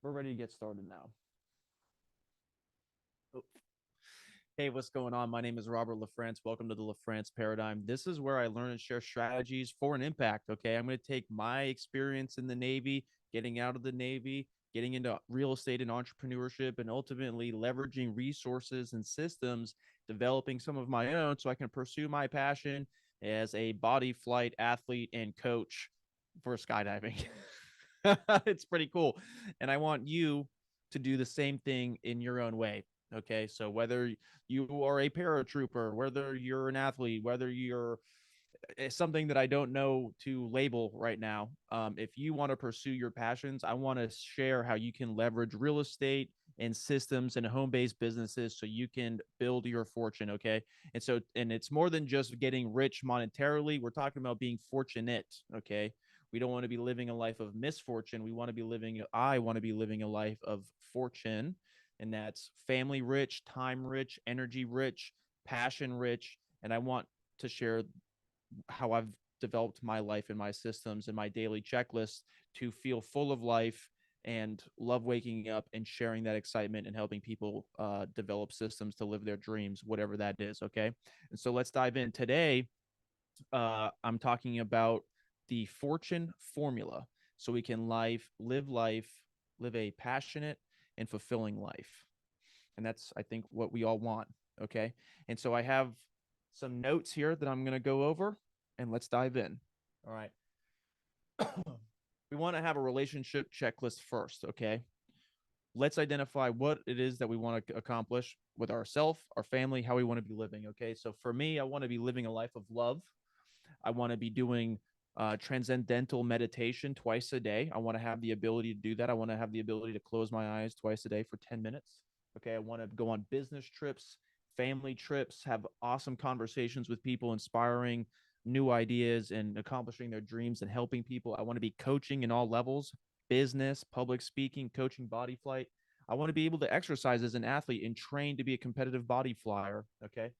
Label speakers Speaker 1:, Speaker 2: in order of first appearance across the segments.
Speaker 1: We're ready to get started now. Oh, hey, what's going on? My name is Robert LaFrance. Welcome to the LaFrance Paradigm. This is where I learn and share strategies for an impact. Okay. I'm going to take my experience in the Navy, getting out of the Navy, getting into real estate and entrepreneurship, and ultimately leveraging resources and systems, developing some of my own so I can pursue my passion as a body flight athlete and coach for skydiving. It's pretty cool. And I want you to do the same thing in your own way. Okay. So whether you are a paratrooper, whether you're an athlete, whether you're something that I don't know to label right now, if you want to pursue your passions, I want to share how you can leverage real estate and systems and home-based businesses so you can build your fortune. Okay. And it's more than just getting rich monetarily. We're talking about being fortunate. Okay. We don't want to be living a life of misfortune. I want to be living a life of fortune. And that's family rich, time rich, energy rich, passion rich. And I want to share how I've developed my life and my systems and my daily checklist to feel full of life and love waking up and sharing that excitement and helping people develop systems to live their dreams, whatever that is. Okay. And so let's dive in. Today, I'm talking about the fortune formula so we can live a passionate and fulfilling life. And that's, I think, what we all want. Okay. And so I have some notes here that I'm going to go over, and let's dive in. All right. We want to have a relationship checklist first. Okay. Let's identify what it is that we want to accomplish with ourselves, our family, how we want to be living. Okay. So for me, I want to be living a life of love. I want to be doing transcendental meditation twice a day. I want to have the ability to do that. I want to have the ability to close my eyes twice a day for 10 minutes. Okay. I want to go on business trips, family trips, have awesome conversations with people, inspiring new ideas and accomplishing their dreams and helping people. I want to be coaching in all levels: business, public speaking, coaching, body flight. I want to be able to exercise as an athlete and train to be a competitive body flyer. Okay.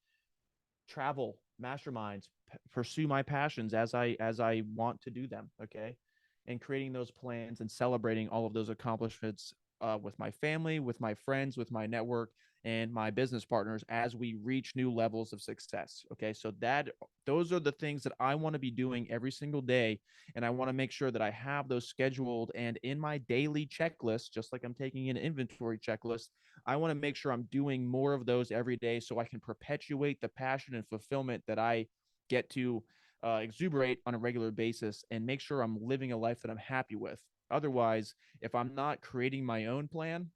Speaker 1: Travel, masterminds, pursue my passions as I want to do them. Okay. And creating those plans and celebrating all of those accomplishments with my family, with my friends, with my network, and my business partners as we reach new levels of success. Okay. So those are the things that I want to be doing every single day. And I want to make sure that I have those scheduled and in my daily checklist, just like I'm taking an inventory checklist. I want to make sure I'm doing more of those every day so I can perpetuate the passion and fulfillment that I get to exuberate on a regular basis and make sure I'm living a life that I'm happy with. Otherwise, if I'm not creating my own plan,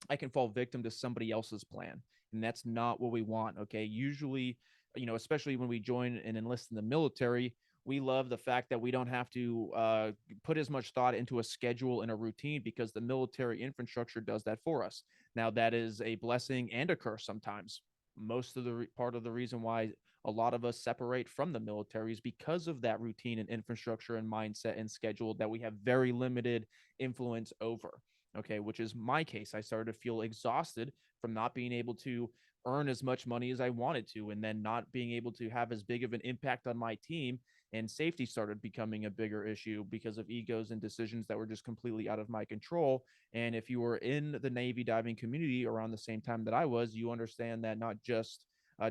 Speaker 1: I can fall victim to somebody else's plan. And that's not what we want. Okay. Usually, especially when we join and enlist in the military, we love the fact that we don't have to put as much thought into a schedule and a routine because the military infrastructure does that for us. Now, that is a blessing and a curse sometimes. Most of the part of the reason why a lot of us separate from the military is because of that routine and infrastructure and mindset and schedule that we have very limited influence over. Okay, which is my case. I started to feel exhausted from not being able to earn as much money as I wanted to, and then not being able to have as big of an impact on my team. And safety started becoming a bigger issue because of egos and decisions that were just completely out of my control. And if you were in the Navy diving community around the same time that I was, you understand that not just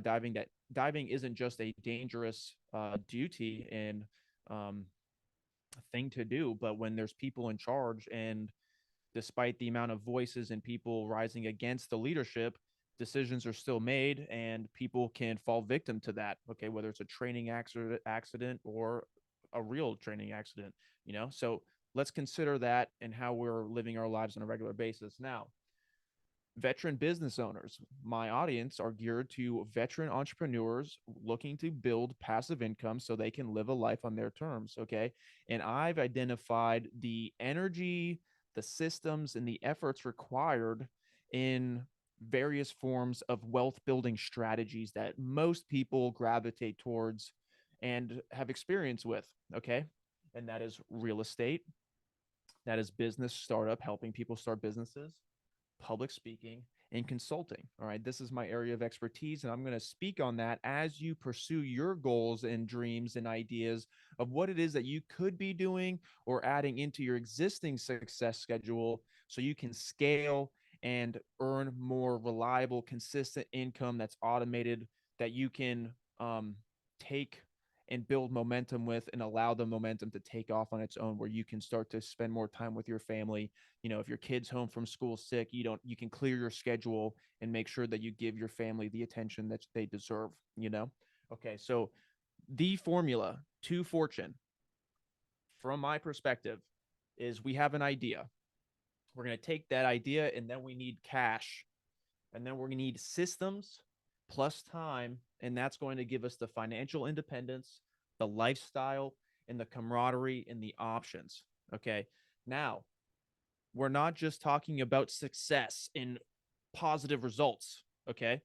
Speaker 1: diving isn't just a dangerous duty and um, thing to do, but when there's people in charge and despite the amount of voices and people rising against the leadership, decisions are still made and people can fall victim to that. Okay, whether it's a training accident or a real training accident. So let's consider that and how we're living our lives on a regular basis. Now, veteran business owners, my audience are geared to veteran entrepreneurs looking to build passive income so they can live a life on their terms. Okay. And I've identified the energy, the systems, and the efforts required in various forms of wealth building strategies that most people gravitate towards and have experience with. Okay. And that is real estate, that is business startup, helping people start businesses, public speaking, and consulting. All right. This is my area of expertise, and I'm going to speak on that as you pursue your goals and dreams and ideas of what it is that you could be doing or adding into your existing success schedule so you can scale and earn more reliable, consistent income that's automated, that you can take and build momentum with and allow the momentum to take off on its own, where you can start to spend more time with your family. You know, if your kid's home from school sick, you can clear your schedule and make sure that you give your family the attention that they deserve, you know? Okay, so the formula to fortune, from my perspective, is we have an idea. We're going to take that idea, and then we need cash, and then we're going to need systems plus time, and that's going to give us the financial independence, the lifestyle, and the camaraderie and the options. Okay, now we're not just talking about success in positive results. Okay,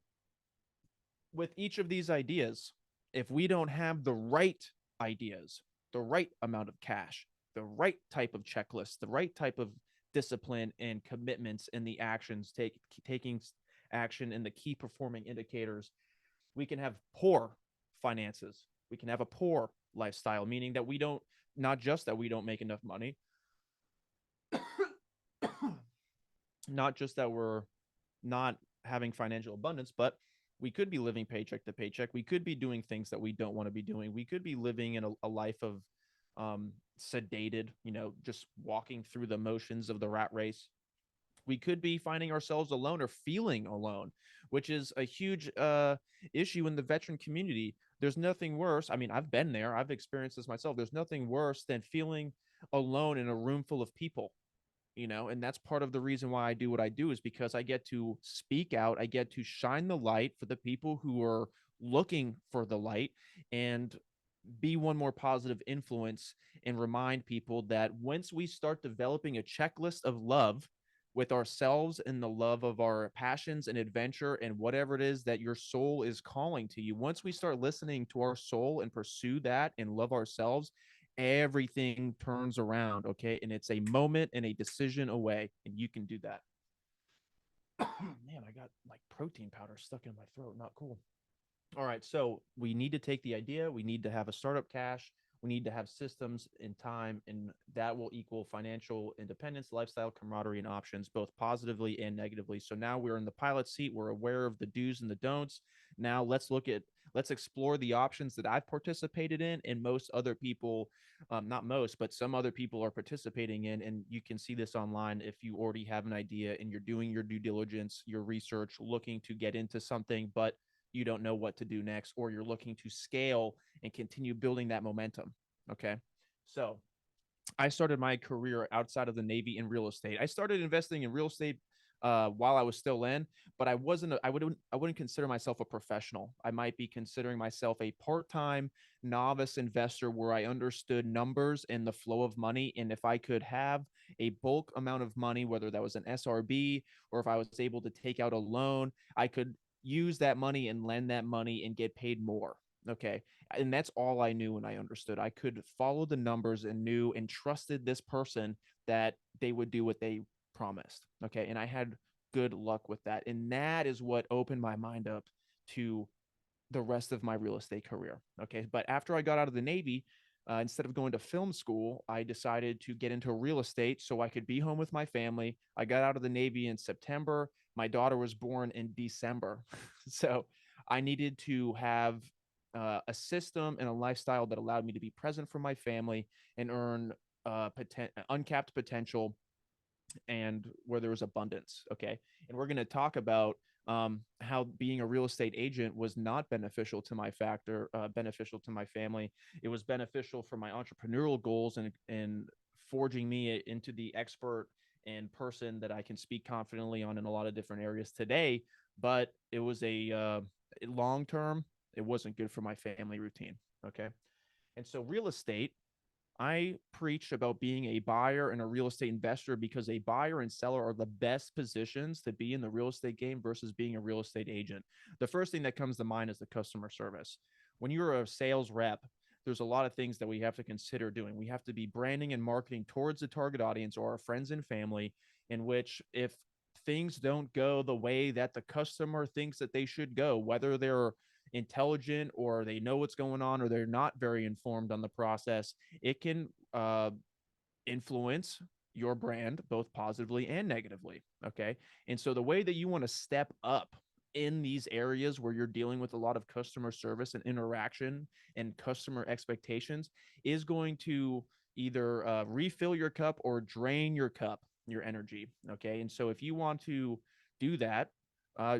Speaker 1: with each of these ideas, if we don't have the right ideas, the right amount of cash, the right type of checklist, the right type of discipline and commitments in the actions, taking action in the key performing indicators, we can have poor finances. We can have a poor lifestyle, meaning that we don't, not just that we don't make enough money, not just that we're not having financial abundance, but we could be living paycheck to paycheck. We could be doing things that we don't want to be doing. We could be living in a life of sedated, you know, just walking through the motions of the rat race. We could be finding ourselves alone or feeling alone, which is a huge issue in the veteran community. There's nothing worse. I mean, I've been there. I've experienced this myself. There's nothing worse than feeling alone in a room full of people, you know, and that's part of the reason why I do what I do, is because I get to speak out. I get to shine the light for the people who are looking for the light, and be one more positive influence, and remind people that once we start developing a checklist of love with ourselves and the love of our passions and adventure and whatever it is that your soul is calling to you, once we start listening to our soul and pursue that and love ourselves, everything turns around. Okay, and it's a moment and a decision away, and you can do that. Man, I got like protein powder stuck in my throat. Not cool. All right, so we need to take the idea, we need to have a startup cash, we need to have systems and time, and that will equal financial independence, lifestyle, camaraderie, and options, both positively and negatively. So now we're in the pilot seat, we're aware of the do's and the don'ts. Now let's explore the options that I've participated in, and most other people, not most, but some other people are participating in. And you can see this online if you already have an idea and you're doing your due diligence, your research, looking to get into something, but you don't know what to do next, or you're looking to scale and continue building that momentum. Okay. So I started my career outside of the Navy in real estate. I started investing in real estate while I was still in, but I wouldn't consider myself a professional. I might be considering myself a part-time novice investor, where I understood numbers and the flow of money. And if I could have a bulk amount of money, whether that was an SRB or if I was able to take out a loan, I could use that money and lend that money and get paid more. Okay. And that's all I knew, and I understood. I could follow the numbers and knew and trusted this person that they would do what they promised. Okay. And I had good luck with that. And that is what opened my mind up to the rest of my real estate career. Okay. But after I got out of the Navy, instead of going to film school, I decided to get into real estate so I could be home with my family. I got out of the Navy in September. My daughter was born in December. So I needed to have a system and a lifestyle that allowed me to be present for my family and earn uncapped potential, and where there was abundance. Okay. And we're going to talk about how being a real estate agent was not beneficial to my family. It was beneficial for my entrepreneurial goals, and forging me into the expert and person that I can speak confidently on in a lot of different areas today. But it was a long term, it wasn't good for my family routine. Okay. And so real estate, I preach about being a buyer and a real estate investor, because a buyer and seller are the best positions to be in the real estate game versus being a real estate agent. The first thing that comes to mind is the customer service. When you're a sales rep, there's a lot of things that we have to consider doing. We have to be branding and marketing towards the target audience or our friends and family, in which if things don't go the way that the customer thinks that they should go, whether they're intelligent or they know what's going on or they're not very informed on the process, it can influence your brand both positively and negatively. Okay. And so the way that you want to step up in these areas where you're dealing with a lot of customer service and interaction and customer expectations is going to either refill your cup or drain your cup, your energy. Okay. And so if you want to do that,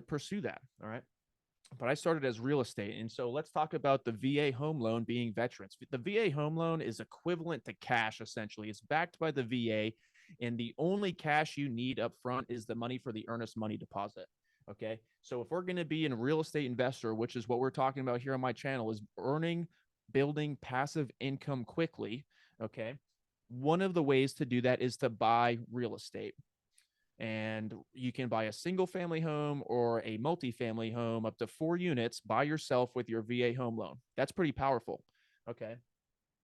Speaker 1: pursue that. All right. But I started as real estate. And so let's talk about the VA home loan being veterans. The VA home loan is equivalent to cash, essentially. It's backed by the VA, and the only cash you need up front is the money for the earnest money deposit. Okay. So if we're going to be a real estate investor, which is what we're talking about here on my channel, is building passive income quickly. Okay. One of the ways to do that is to buy real estate. And you can buy a single family home or a multifamily home up to 4 units by yourself with your VA home loan. That's pretty powerful. Okay.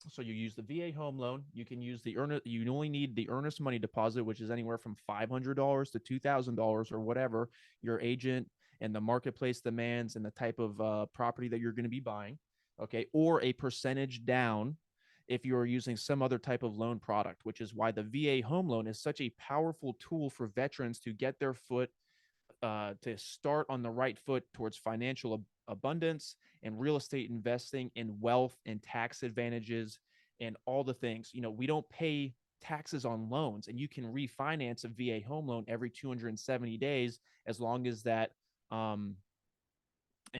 Speaker 1: So you use the VA home loan. You can use you only need the earnest money deposit, which is anywhere from $500 to $2,000 or whatever your agent and the marketplace demands and the type of property that you're going to be buying. Okay. Or a percentage down if you are using some other type of loan product, which is why the VA home loan is such a powerful tool for veterans to get their foot, to start on the right foot towards financial abundance and real estate investing and wealth and tax advantages and all the things. You know, we don't pay taxes on loans, and you can refinance a VA home loan every 270 days as long as that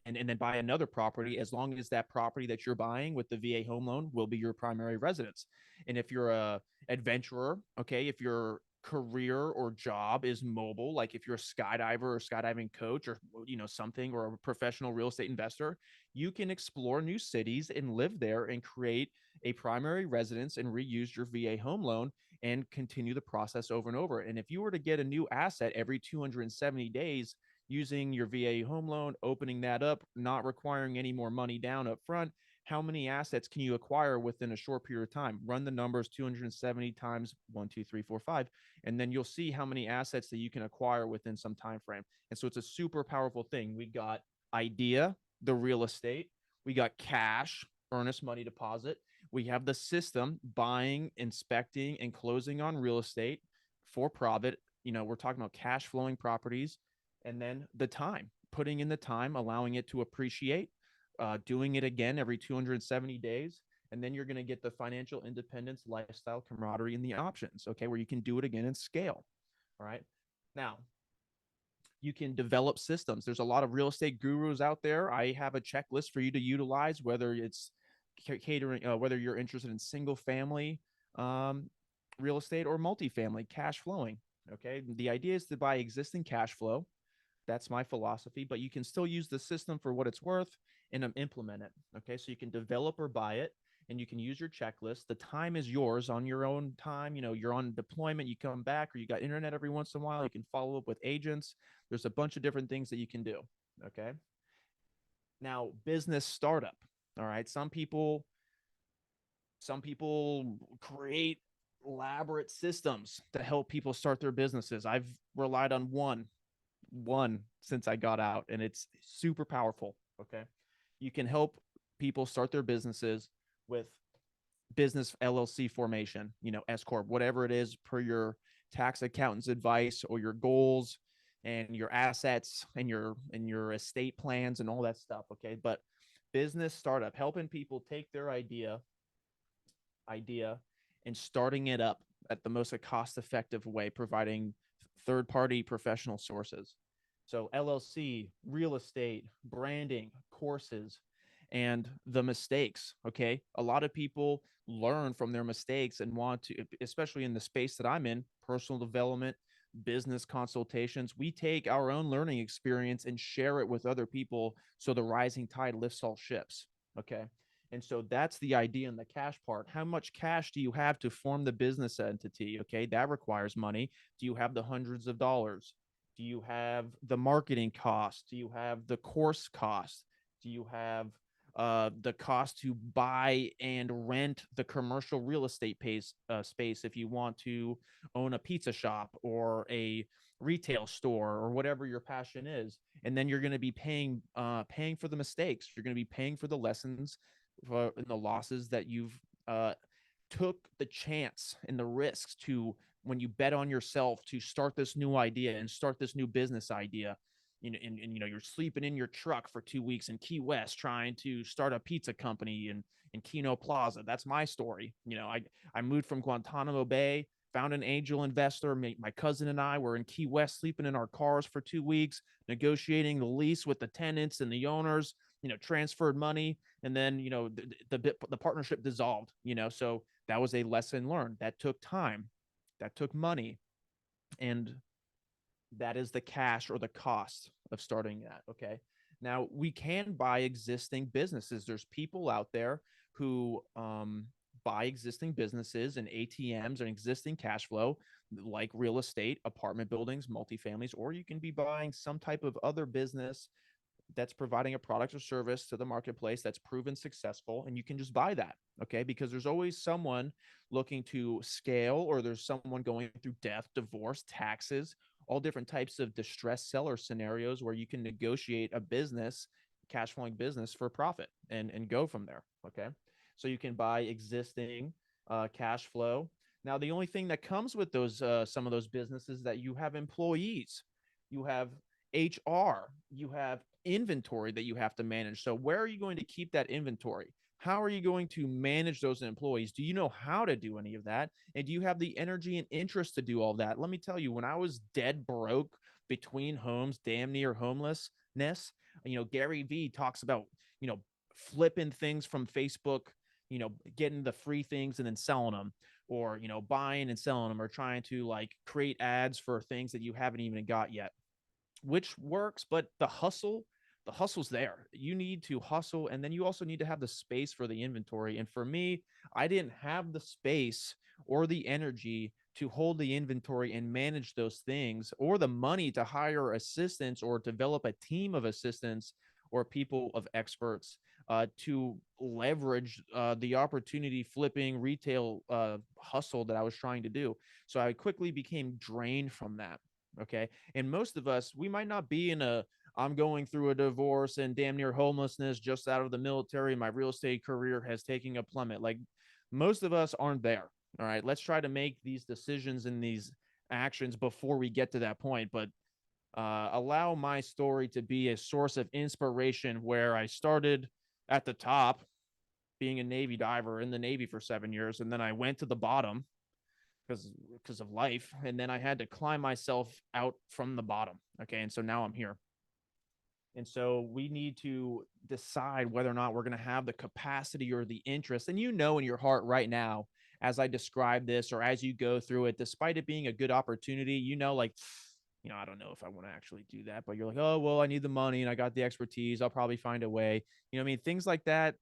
Speaker 1: and then buy another property as long as that property that you're buying with the VA home loan will be your primary residence. And if you're a adventurer, okay, if your career or job is mobile, like if you're a skydiver or skydiving coach or something, or a professional real estate investor, you can explore new cities and live there and create a primary residence and reuse your VA home loan and continue the process over and over. And if you were to get a new asset every 270 days, using your VA home loan, opening that up, not requiring any more money down up front, how many assets can you acquire within a short period of time? Run the numbers, 270 times 1, 2, 3, 4, 5, and then you'll see how many assets that you can acquire within some time frame. And so it's a super powerful thing. We got idea, the real estate, we got cash, earnest money deposit. We have the system, buying, inspecting, and closing on real estate for profit. We're talking about cash flowing properties. And then the time, putting in the time, allowing it to appreciate, doing it again every 270 days. And then you're going to get the financial independence, lifestyle, camaraderie, and the options, okay, where you can do it again and scale. All right. Now, you can develop systems. There's a lot of real estate gurus out there. I have a checklist for you to utilize, whether it's catering, whether you're interested in single family real estate or multifamily cash flowing. Okay. The idea is to buy existing cash flow. That's my philosophy, but you can still use the system for what it's worth and implement it. Okay. So you can develop or buy it, and you can use your checklist. The time is yours on your own time. You're on deployment, you come back, or you got internet every once in a while. You can follow up with agents. There's a bunch of different things that you can do. Okay. Now, business startup. All right. Some people create elaborate systems to help people start their businesses. I've relied on one since I got out, and it's super powerful. Okay. You can help people start their businesses with business LLC formation, S Corp, whatever it is, per your tax accountant's advice or your goals and your assets and your estate plans and all that stuff. Okay. But business startup, helping people take their idea and starting it up at the most cost effective way, providing third-party professional sources. So LLC, real estate, branding, courses, and the mistakes. Okay. A lot of people learn from their mistakes and want to, especially in the space that I'm in, personal development, business consultations. We take our own learning experience and share it with other people, so the rising tide lifts all ships. Okay. And so that's the idea in the cash part. How much cash do you have to form the business entity? Okay. That requires money. Do you have the hundreds of dollars? Do you have the marketing cost? Do you have the course cost? Do you have the cost to buy and rent the commercial real estate space if you want to own a pizza shop or a retail store or whatever your passion is. And then you're going to be paying for the mistakes. You're going to be paying for the lessons and the losses that you've took the chance and the risks to when you bet on yourself to start this new idea and start this new business idea. And you're sleeping in your truck for 2 weeks in Key West trying to start a pizza company in Keno Plaza. That's my story. I moved from Guantanamo Bay, found an angel investor. My cousin and I were in Key West sleeping in our cars for 2 weeks, negotiating the lease with the tenants and the owners, transferred money. And then, the partnership dissolved, so that was a lesson learned. That took time, that took money, and that is the cash or the cost of starting that. Okay. Now we can buy existing businesses. There's people out there who buy existing businesses and ATMs and existing cash flow, like real estate, apartment buildings, multifamilies, or you can be buying some type of other business that's providing a product or service to the marketplace that's proven successful, and you can just buy that. Okay, because there's always someone looking to scale, or there's someone going through death, divorce, taxes, all different types of distressed seller scenarios where you can negotiate a business, cash flowing business, for profit and go from there. Okay, so you can buy existing cash flow. Now the only thing that comes with those some of those businesses, that you have employees, you have HR, you have inventory that you have to manage. So where are you going to keep that inventory? How are you going to manage those employees? Do you know how to do any of that? And do you have the energy and interest to do all that? Let me tell you, when I was dead broke between homes, damn near homelessness, Gary Vee talks about, flipping things from Facebook, getting the free things and then selling them, or, buying and selling them, or trying to like create ads for things that you haven't even got yet, which works. But the hustle's there. You need to hustle, and then you also need to have the space for the inventory. And for me, I didn't have the space or the energy to hold the inventory and manage those things, or the money to hire assistants or develop a team of assistants or people of experts to leverage the opportunity flipping retail hustle that I was trying to do. So I quickly became drained from that. Okay. And most of us, we might not be in I'm going through a divorce and damn near homelessness, just out of the military. My real estate career has taken a plummet. Like, most of us aren't there. All right. Let's try to make these decisions and these actions before we get to that point. But allow my story to be a source of inspiration, where I started at the top, being a Navy diver in the Navy for 7 years. And then I went to the bottom because of life. And then I had to climb myself out from the bottom. Okay. And so now I'm here. And so we need to decide whether or not we're going to have the capacity or the interest. And in your heart right now, as I describe this, or as you go through it, despite it being a good opportunity, like, I don't know if I want to actually do that, but you're like, oh, well, I need the money and I got the expertise. I'll probably find a way. Things like that.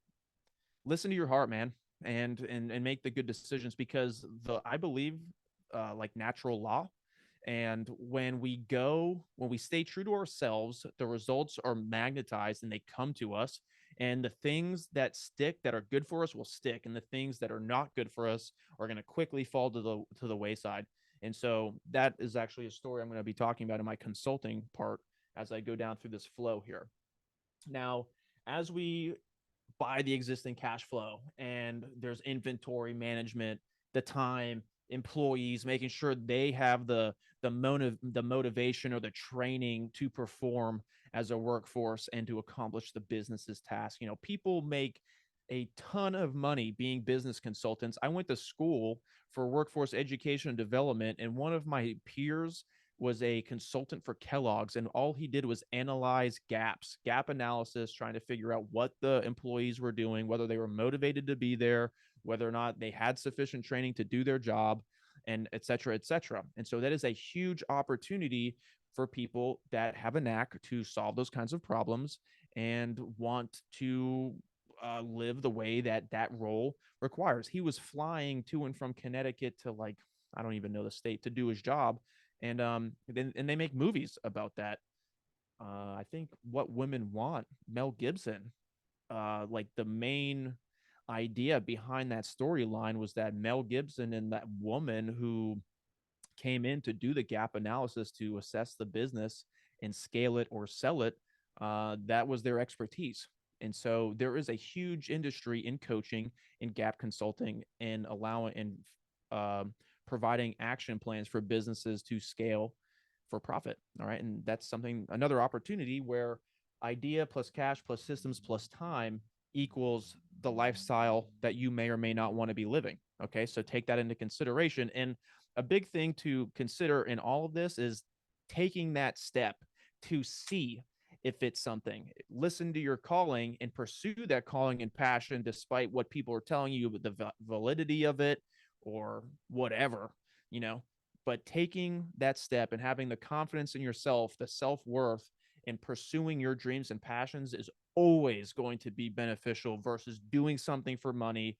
Speaker 1: Listen to your heart, man, and make the good decisions, because I believe like natural law. And when we stay true to ourselves, the results are magnetized and they come to us. And the things that stick, that are good for us, will stick, and the things that are not good for us are going to quickly fall to the wayside. And so that is actually a story I'm going to be talking about in my consulting part as I go down through this flow here. Now, as we buy the existing cash flow, and there's inventory management, the time, employees, making sure they have the motivation or the training to perform as a workforce and to accomplish the business's task. People make a ton of money being business consultants. I went to school for workforce education and development, and one of my peers was a consultant for Kellogg's, and all he did was analyze gap analysis, trying to figure out what the employees were doing, whether they were motivated to be there, whether or not they had sufficient training to do their job, and et cetera, et cetera. And so that is a huge opportunity for people that have a knack to solve those kinds of problems and want to live the way that role requires. He was flying to and from Connecticut to, like, I don't even know the state, to do his job. And they make movies about that. I think What Women Want, Mel Gibson like the main idea behind that storyline was that Mel Gibson and that woman who came in to do the gap analysis to assess the business and scale it or sell it, that was their expertise. And so there is a huge industry in coaching, in gap consulting, and allowing and providing action plans for businesses to scale for profit. All right. And that's something, another opportunity where idea plus cash plus systems plus time equals the lifestyle that you may or may not want to be living. Okay. So take that into consideration. And a big thing to consider in all of this is taking that step to see if it's something. Listen to your calling and pursue that calling and passion despite what people are telling you about the validity of it or whatever, you know. But taking that step and having the confidence in yourself, the self-worth, and pursuing your dreams and passions is always going to be beneficial versus doing something for money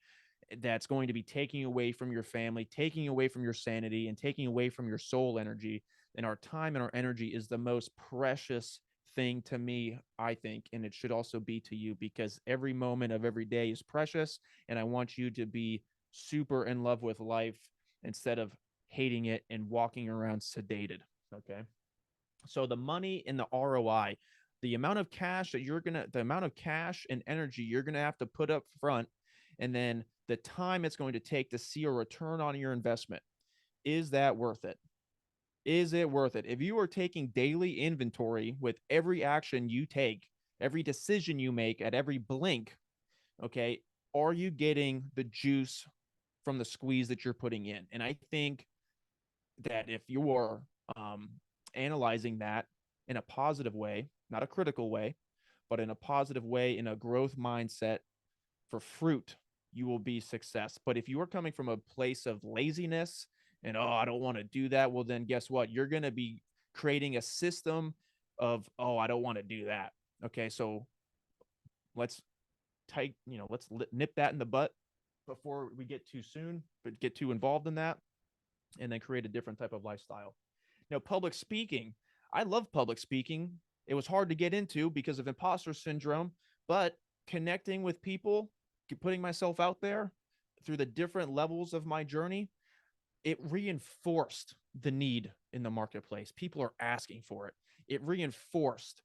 Speaker 1: that's going to be taking away from your family, taking away from your sanity, and taking away from your soul energy. And our time and our energy is the most precious thing to me, I think, and it should also be to you, because every moment of every day is precious. And I want you to be super in love with life instead of hating it and walking around sedated. Okay. So the money and the ROI, the amount of cash that the amount of cash and energy you're going to have to put up front, and then the time it's going to take to see a return on your investment. Is that worth it? Is it worth it? If you are taking daily inventory with every action you take, every decision you make at every blink, okay, are you getting the juice from the squeeze that you're putting in? And I think that if you are um, analyzing that in a positive way, not a critical way, but in a positive way, in a growth mindset for fruit, you will be success. But if you are coming from a place of laziness and, oh, I don't want to do that, well, then guess what? You're going to be creating a system of, oh, I don't want to do that. Okay. So let's let's nip that in the butt before we get too soon, but get too involved in that, and then create a different type of lifestyle. Now, public speaking, I love public speaking. It was hard to get into because of imposter syndrome, but connecting with people, putting myself out there through the different levels of my journey, it reinforced the need in the marketplace. People are asking for it. It reinforced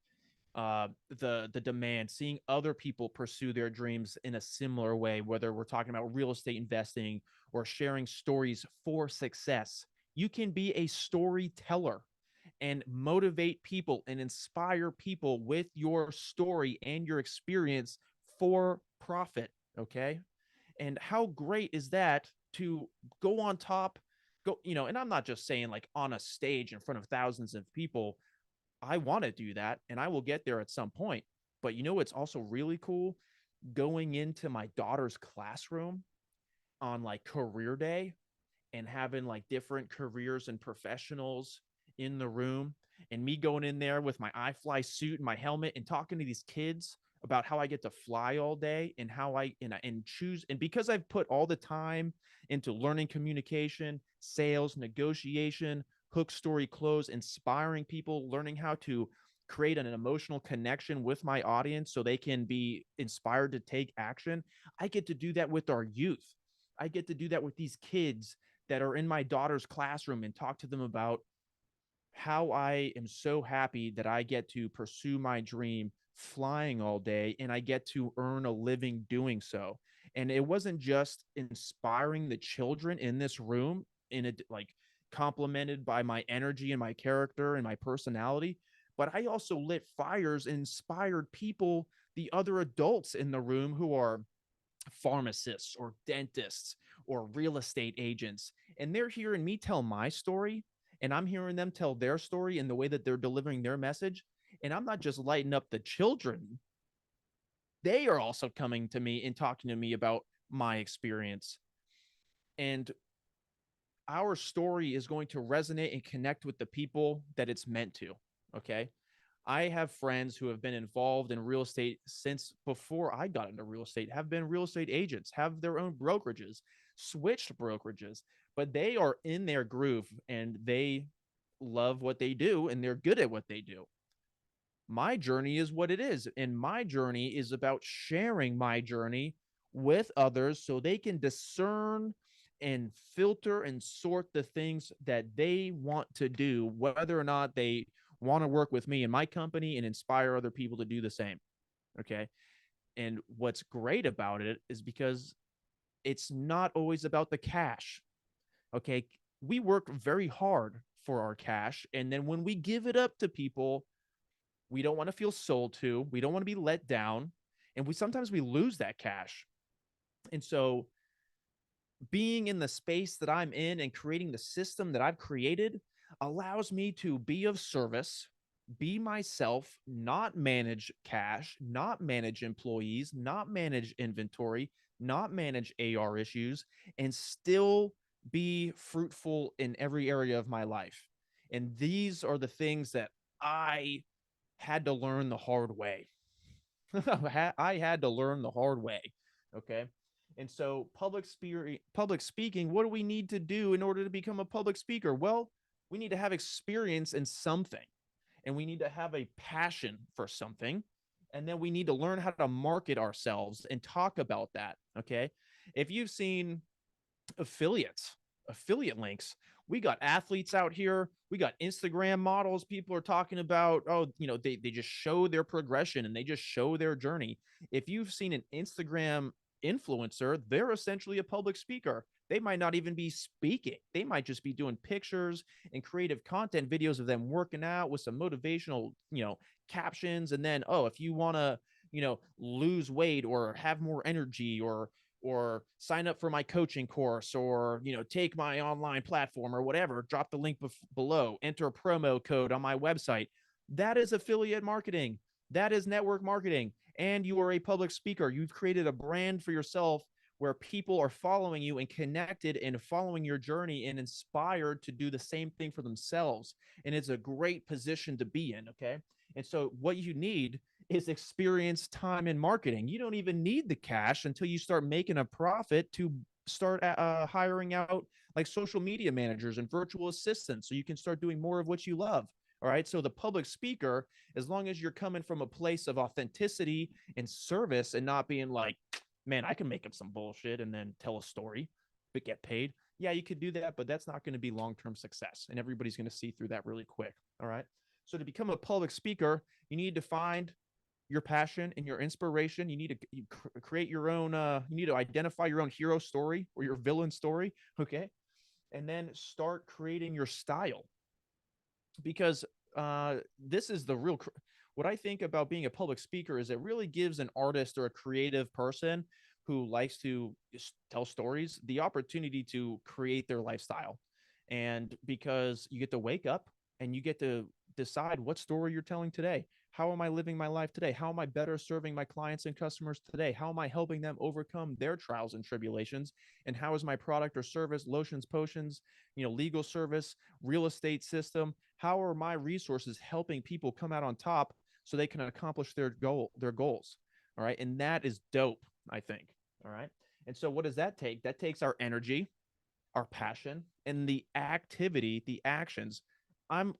Speaker 1: the demand, seeing other people pursue their dreams in a similar way, whether we're talking about real estate investing or sharing stories for success. You can be a storyteller and motivate people and inspire people with your story and your experience for profit. Okay. And how great is that to go on top, and I'm not just saying like on a stage in front of thousands of people. I want to do that and I will get there at some point. But it's also really cool going into my daughter's classroom on like career day and having like different careers and professionals in the room, and me going in there with my iFly suit and my helmet and talking to these kids about how I get to fly all day and how and choose. And because I've put all the time into learning communication, sales, negotiation, hook, story, close, inspiring people, learning how to create an emotional connection with my audience so they can be inspired to take action. I get to do that with our youth. I get to do that with these kids that are in my daughter's classroom and talk to them about how I am so happy that I get to pursue my dream flying all day and I get to earn a living doing so. And it wasn't just inspiring the children in this room in a like complimented by my energy and my character and my personality, but I also lit fires and inspired people, the other adults in the room who are pharmacists or dentists or real estate agents. And they're hearing me tell my story, and I'm hearing them tell their story in the way that they're delivering their message. And I'm not just lighting up the children, they are also coming to me and talking to me about my experience. And our story is going to resonate and connect with the people that it's meant to. Okay. I have friends who have been involved in real estate since before I got into real estate, have been real estate agents, have their own brokerages, switched brokerages, but they are in their groove and they love what they do and they're good at what they do. My journey is what it is. And my journey is about sharing my journey with others so they can discern and filter and sort the things that they want to do, whether or not they want to work with me in my company and inspire other people to do the same. Okay. And what's great about it is because it's not always about the cash. Okay. We work very hard for our cash. And then when we give it up to people, we don't want to feel sold to. We don't want to be let down. And sometimes we lose that cash. And so being in the space that I'm in and creating the system that I've created allows me to be of service, be myself, not manage cash, not manage employees, not manage inventory, not manage AR issues, and still be fruitful in every area of my life. And these are the things that I had to learn the hard way. I had to learn the hard way. Okay. And so public speaking, what do we need to do in order to become a public speaker? Well, we need to have experience in something, and we need to have a passion for something. And then we need to learn how to market ourselves and talk about that. Okay. If you've seen affiliates, affiliate links. We got athletes out here. We got Instagram models. People are talking about, oh, they just show their progression and they just show their journey. If you've seen an Instagram influencer, they're essentially a public speaker. They might not even be speaking. They might just be doing pictures and creative content videos of them working out with some motivational, captions. And then, oh, if you want to, lose weight or have more energy or sign up for my coaching course or take my online platform or whatever, drop the link below, enter a promo code on my website. That is affiliate marketing. That is network marketing. And you are a public speaker. You've created a brand for yourself where people are following you and connected and following your journey and inspired to do the same thing for themselves. And it's a great position to be in. Okay. And so what you need is experience, time, in marketing. You don't even need the cash until you start making a profit to start hiring out like social media managers and virtual assistants so you can start doing more of what you love. All right. So the public speaker, as long as you're coming from a place of authenticity and service and not being like, man, I can make up some bullshit and then tell a story but get paid. Yeah, you could do that, but that's not going to be long-term success. And everybody's going to see through that really quick. All right. So to become a public speaker, you need to find your passion and your inspiration. You need to create your own, you need to identify your own hero story or your villain story. Okay. And then start creating your style, because this is the real, what I think about being a public speaker is it really gives an artist or a creative person who likes to tell stories the opportunity to create their lifestyle. And because you get to wake up and you get to decide what story you're telling today. How am I living my life today? How am I better serving my clients and customers today? How am I helping them overcome their trials and tribulations? And how is my product or service, lotions, potions, legal service, real estate system, how are my resources helping people come out on top so they can accomplish their goals? All right. And that is dope, I think. All right. And so what does that take? That takes our energy, our passion, and the activity, the actions. I'm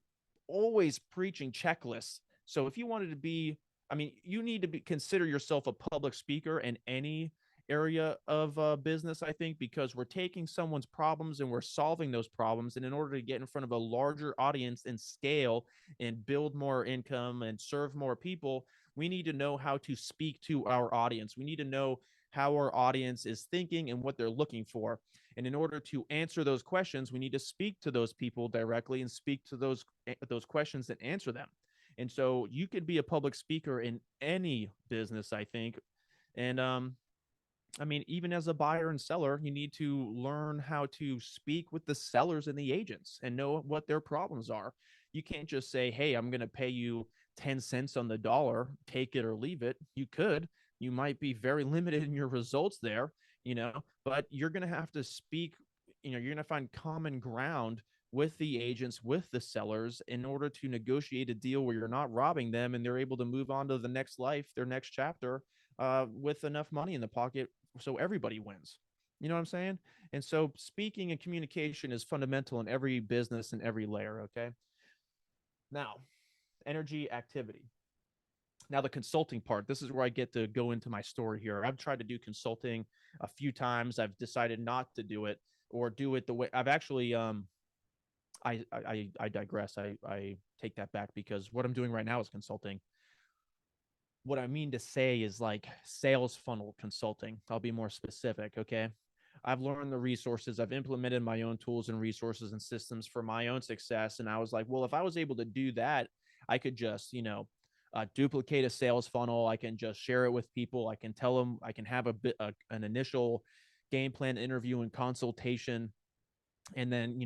Speaker 1: always preaching checklists. So if you wanted to be, I mean, you need to consider yourself a public speaker in any area of business, I think, because we're taking someone's problems and we're solving those problems. And in order to get in front of a larger audience and scale and build more income and serve more people, we need to know how to speak to our audience. We need to know how our audience is thinking and what they're looking for. And in order to answer those questions, we need to speak to those people directly and speak to those questions and answer them. And so you could be a public speaker in any business, I think. And I mean, even as a buyer and seller, you need to learn how to speak with the sellers and the agents and know what their problems are. You can't just say, hey, I'm going to pay you 10 cents on the dollar, take it or leave it. You could. You might be very limited in your results there, but you're going to have to speak, you're going to find common ground with the agents, with the sellers, in order to negotiate a deal where you're not robbing them and they're able to move on to the next life, their next chapter, with enough money in the pocket so everybody wins. You know what I'm saying? And so speaking and communication is fundamental in every business and every layer. Okay. Now, energy, activity. Now, the consulting part, this is where I get to go into my story here. I've tried to do consulting a few times. I've decided not to do it, or do it the way I've actually, I digress. I take that back, because what I'm doing right now is consulting. What I mean to say is like sales funnel consulting. I'll be more specific. Okay. I've learned the resources. I've implemented my own tools and resources and systems for my own success. And I was like, well, if I was able to do that, I could just, duplicate a sales funnel. I can just share it with people. I can tell them, I can have an initial game plan interview and consultation, and then,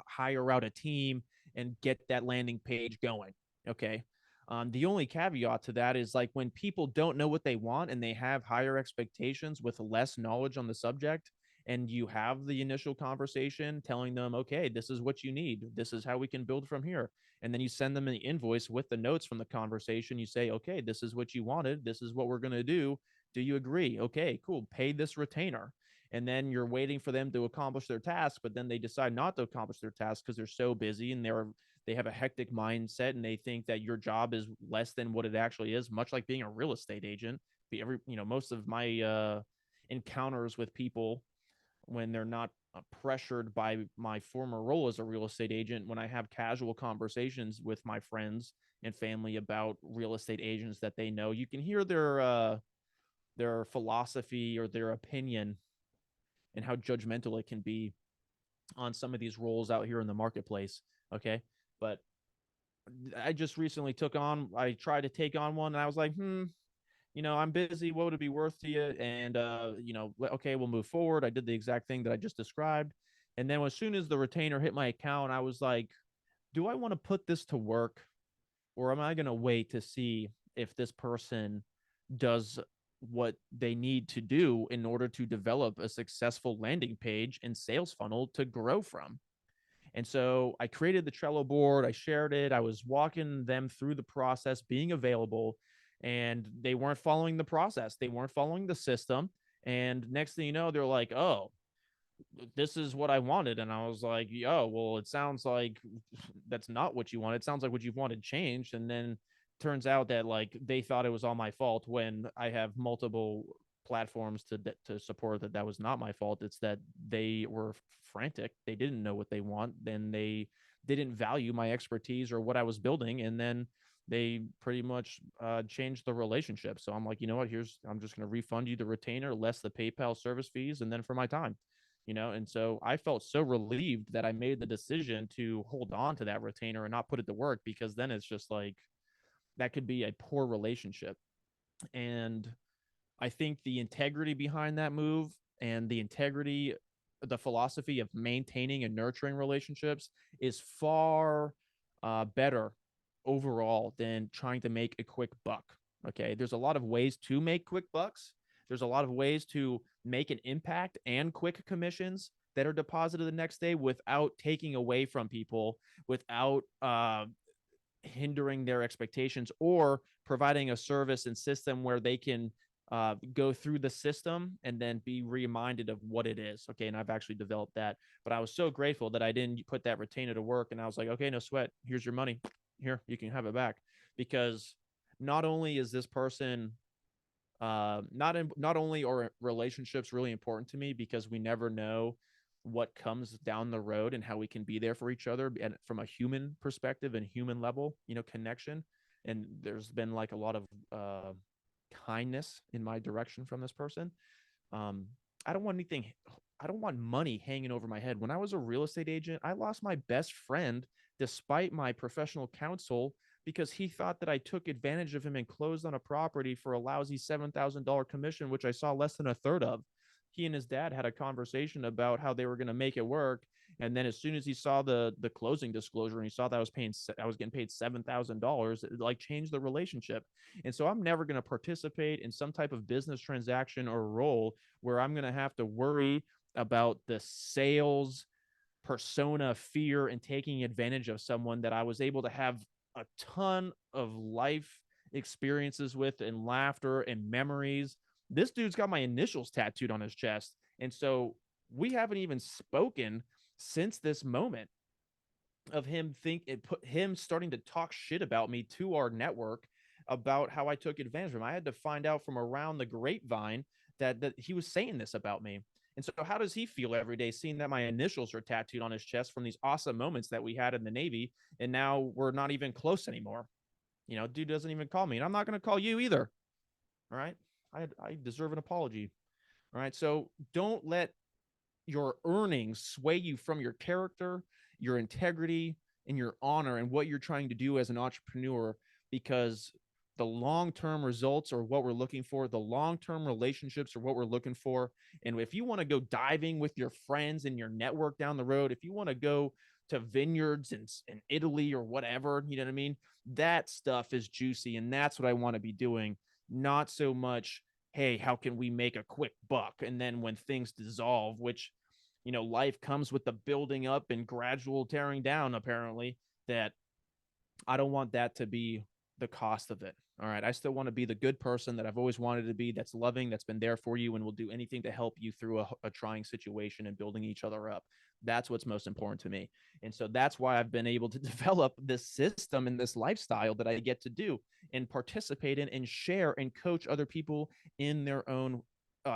Speaker 1: hire out a team and get that landing page going. Okay. The only caveat to that is, like, when people don't know what they want and they have higher expectations with less knowledge on the subject, and you have the initial conversation telling them, okay, this is what you need, this is how we can build from here, and then you send them an invoice with the notes from the conversation. You say, okay, this is what you wanted, this is what we're going to do you agree? Okay, cool, pay this retainer. And then you're waiting for them to accomplish their task, but then they decide not to accomplish their task because they're so busy, and they have a hectic mindset, and they think that your job is less than what it actually is, much like being a real estate agent. Most of my encounters with people, when they're not pressured by my former role as a real estate agent, when I have casual conversations with my friends and family about real estate agents that they know, you can hear their philosophy or their opinion, and how judgmental it can be on some of these roles out here in the marketplace. Okay. But I just recently I tried to take on one, and I was like, I'm busy. What would it be worth to you? And, okay, we'll move forward. I did the exact thing that I just described. And then as soon as the retainer hit my account, I was like, do I want to put this to work, or am I going to wait to see if this person does what they need to do in order to develop a successful landing page and sales funnel to grow from? And so I created the Trello board, I shared it, I was walking them through the process, being available, and they weren't following the process. They weren't following the system. And next thing you know, they're like, oh, this is what I wanted. And I was like, oh, well, it sounds like that's not what you wanted. It sounds like what you wanted changed. And then turns out that, like, they thought it was all my fault, when I have multiple platforms to support that was not my fault. It's that they were frantic. They didn't know what they want. Then they didn't value my expertise or what I was building. And then they pretty much changed the relationship. So I'm like, you know what, I'm just going to refund you the retainer, less the PayPal service fees, and then for my time. And so I felt so relieved that I made the decision to hold on to that retainer and not put it to work, because then it's just like, that could be a poor relationship. And I think the integrity behind that move, and the philosophy of maintaining and nurturing relationships, is far better overall than trying to make a quick buck. Okay. There's a lot of ways to make quick bucks. There's a lot of ways to make an impact and quick commissions that are deposited the next day without taking away from people, without hindering their expectations, or providing a service and system where they can go through the system and then be reminded of what it is. Okay. And I've actually developed that, but I was so grateful that I didn't put that retainer to work. And I was like, okay, no sweat. Here's your money. Here, you can have it back. Because not only is this person not only are relationships really important to me, because we never know what comes down the road and how we can be there for each other, and from a human perspective and human level, connection. And there's been like a lot of kindness in my direction from this person. um I don't want anything, I don't want money hanging over my head. When I was a real estate agent, I lost my best friend despite my professional counsel, because he thought that I took advantage of him and closed on a property for a lousy $7,000 commission, which I saw less than a third of. He and his dad had a conversation about how they were going to make it work. And then as soon as he saw the closing disclosure, and he saw that I was getting paid $7,000, it like changed the relationship. And so I'm never going to participate in some type of business transaction or role where I'm going to have to worry about the sales persona, fear, and taking advantage of someone that I was able to have a ton of life experiences with, and laughter and memories. This dude's got my initials tattooed on his chest. And so we haven't even spoken since this moment of him starting to talk shit about me to our network, about how I took advantage of him. I had to find out from around the grapevine that he was saying this about me. And so how does he feel every day seeing that my initials are tattooed on his chest from these awesome moments that we had in the Navy, and now we're not even close anymore? Dude doesn't even call me, and I'm not going to call you either. All right. I deserve an apology. All right. So don't let your earnings sway you from your character, your integrity, and your honor and what you're trying to do as an entrepreneur, because the long-term results are what we're looking for. The long-term relationships are what we're looking for. And if you want to go diving with your friends and your network down the road, if you want to go to vineyards in Italy or whatever, you know what I mean? That stuff is juicy. And that's what I want to be doing. Not so much, hey, how can we make a quick buck? And then when things dissolve, which, life comes with the building up and gradual tearing down, apparently, that I don't want that to be the cost of it. All right. I still want to be the good person that I've always wanted to be, that's loving, that's been there for you, and will do anything to help you through a trying situation and building each other up. That's what's most important to me. And so that's why I've been able to develop this system and this lifestyle that I get to do and participate in and share and coach other people in their own,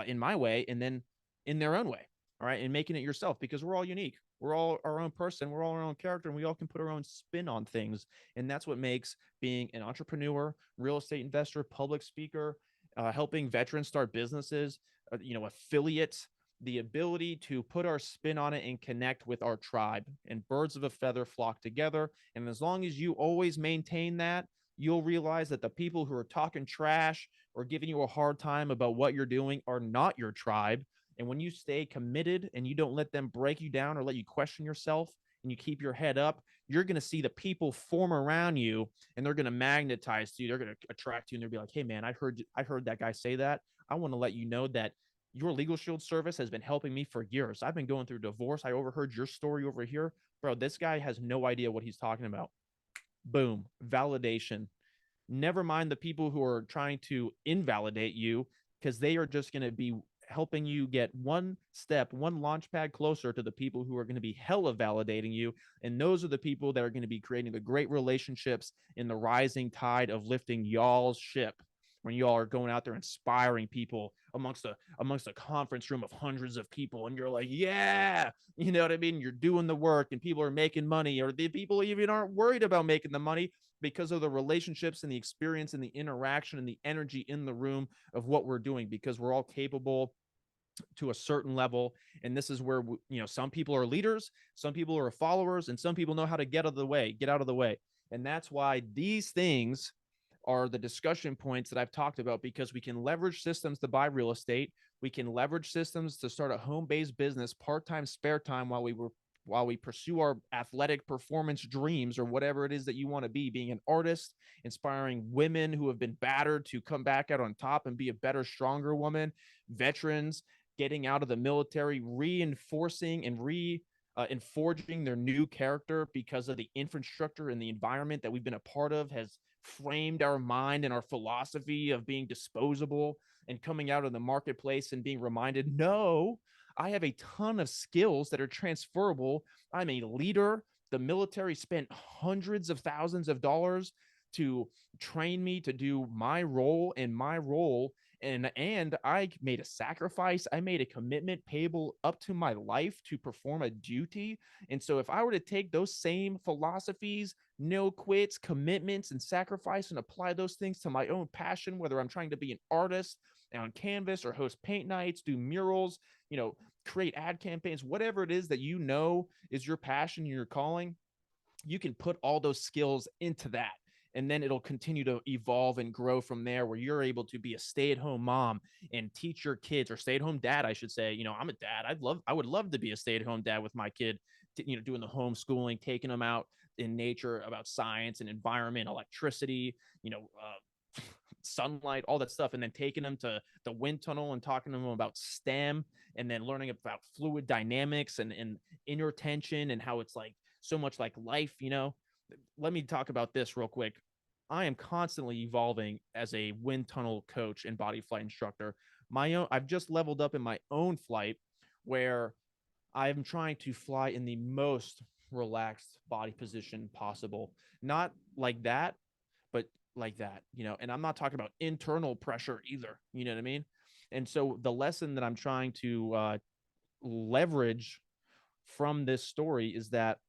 Speaker 1: in my way, and then in their own way. All right. And making it yourself, because we're all unique. We're all our own person. We're all our own character, and we all can put our own spin on things. And that's what makes being an entrepreneur, real estate investor, public speaker, helping veterans start businesses, affiliates, the ability to put our spin on it and connect with our tribe, and birds of a feather flock together. And as long as you always maintain that, you'll realize that the people who are talking trash or giving you a hard time about what you're doing are not your tribe. And when you stay committed and you don't let them break you down or let you question yourself, and you keep your head up, you're going to see the people form around you, and they're going to magnetize to you. They're going to attract you, and they'll be like, hey man, I heard that guy say that. I want to let you know that your Legal Shield service has been helping me for years. I've been going through divorce. I overheard your story over here. Bro, this guy has no idea what he's talking about. Boom. Validation. Never mind the people who are trying to invalidate you, because they are just going to be helping you get one step, one launch pad closer to the people who are going to be hella validating you. And those are the people that are going to be creating the great relationships in the rising tide of lifting y'all's ship, when y'all are going out there inspiring people amongst a conference room of hundreds of people, and you're like, yeah, you know what I mean? You're doing the work, and people are making money, or the people even aren't worried about making the money because of the relationships and the experience and the interaction and the energy in the room of what we're doing, because we're all capable to a certain level. And this is where, some people are leaders, some people are followers, and some people know how to get out of the way. And that's why these things are the discussion points that I've talked about, because we can leverage systems to buy real estate. We can leverage systems to start a home-based business, part-time, spare time, while we pursue our athletic performance dreams, or whatever it is that you want to be, being an artist, inspiring women who have been battered to come back out on top and be a better, stronger woman, veterans getting out of the military, reinforcing and forging their new character, because of the infrastructure and the environment that we've been a part of has framed our mind and our philosophy of being disposable, and coming out of the marketplace and being reminded, no, I have a ton of skills that are transferable. I'm a leader. The military spent hundreds of thousands of dollars to train me to do my role, and I made a sacrifice. I made a commitment payable up to my life to perform a duty. And so if I were to take those same philosophies, no quits, commitments, and sacrifice, and apply those things to my own passion, whether I'm trying to be an artist on canvas, or host paint nights, do murals, create ad campaigns, whatever it is that is your passion, your calling, you can put all those skills into that. And then it'll continue to evolve and grow from there, where you're able to be a stay-at-home mom and teach your kids, or stay-at-home dad, I should say. I'm a dad. I would love to be a stay-at-home dad with my kid, doing the homeschooling, taking them out in nature about science and environment, electricity, sunlight, all that stuff, and then taking them to the wind tunnel and talking to them about STEM, and then learning about fluid dynamics and inner tension, and how it's like so much like life. Let me talk about this real quick. I am constantly evolving as a wind tunnel coach and body flight instructor. I've just leveled up in my own flight, where I'm trying to fly in the most relaxed body position possible. Not like that, but like that, and I'm not talking about internal pressure either. You know what I mean? And so the lesson that I'm trying to leverage from this story is that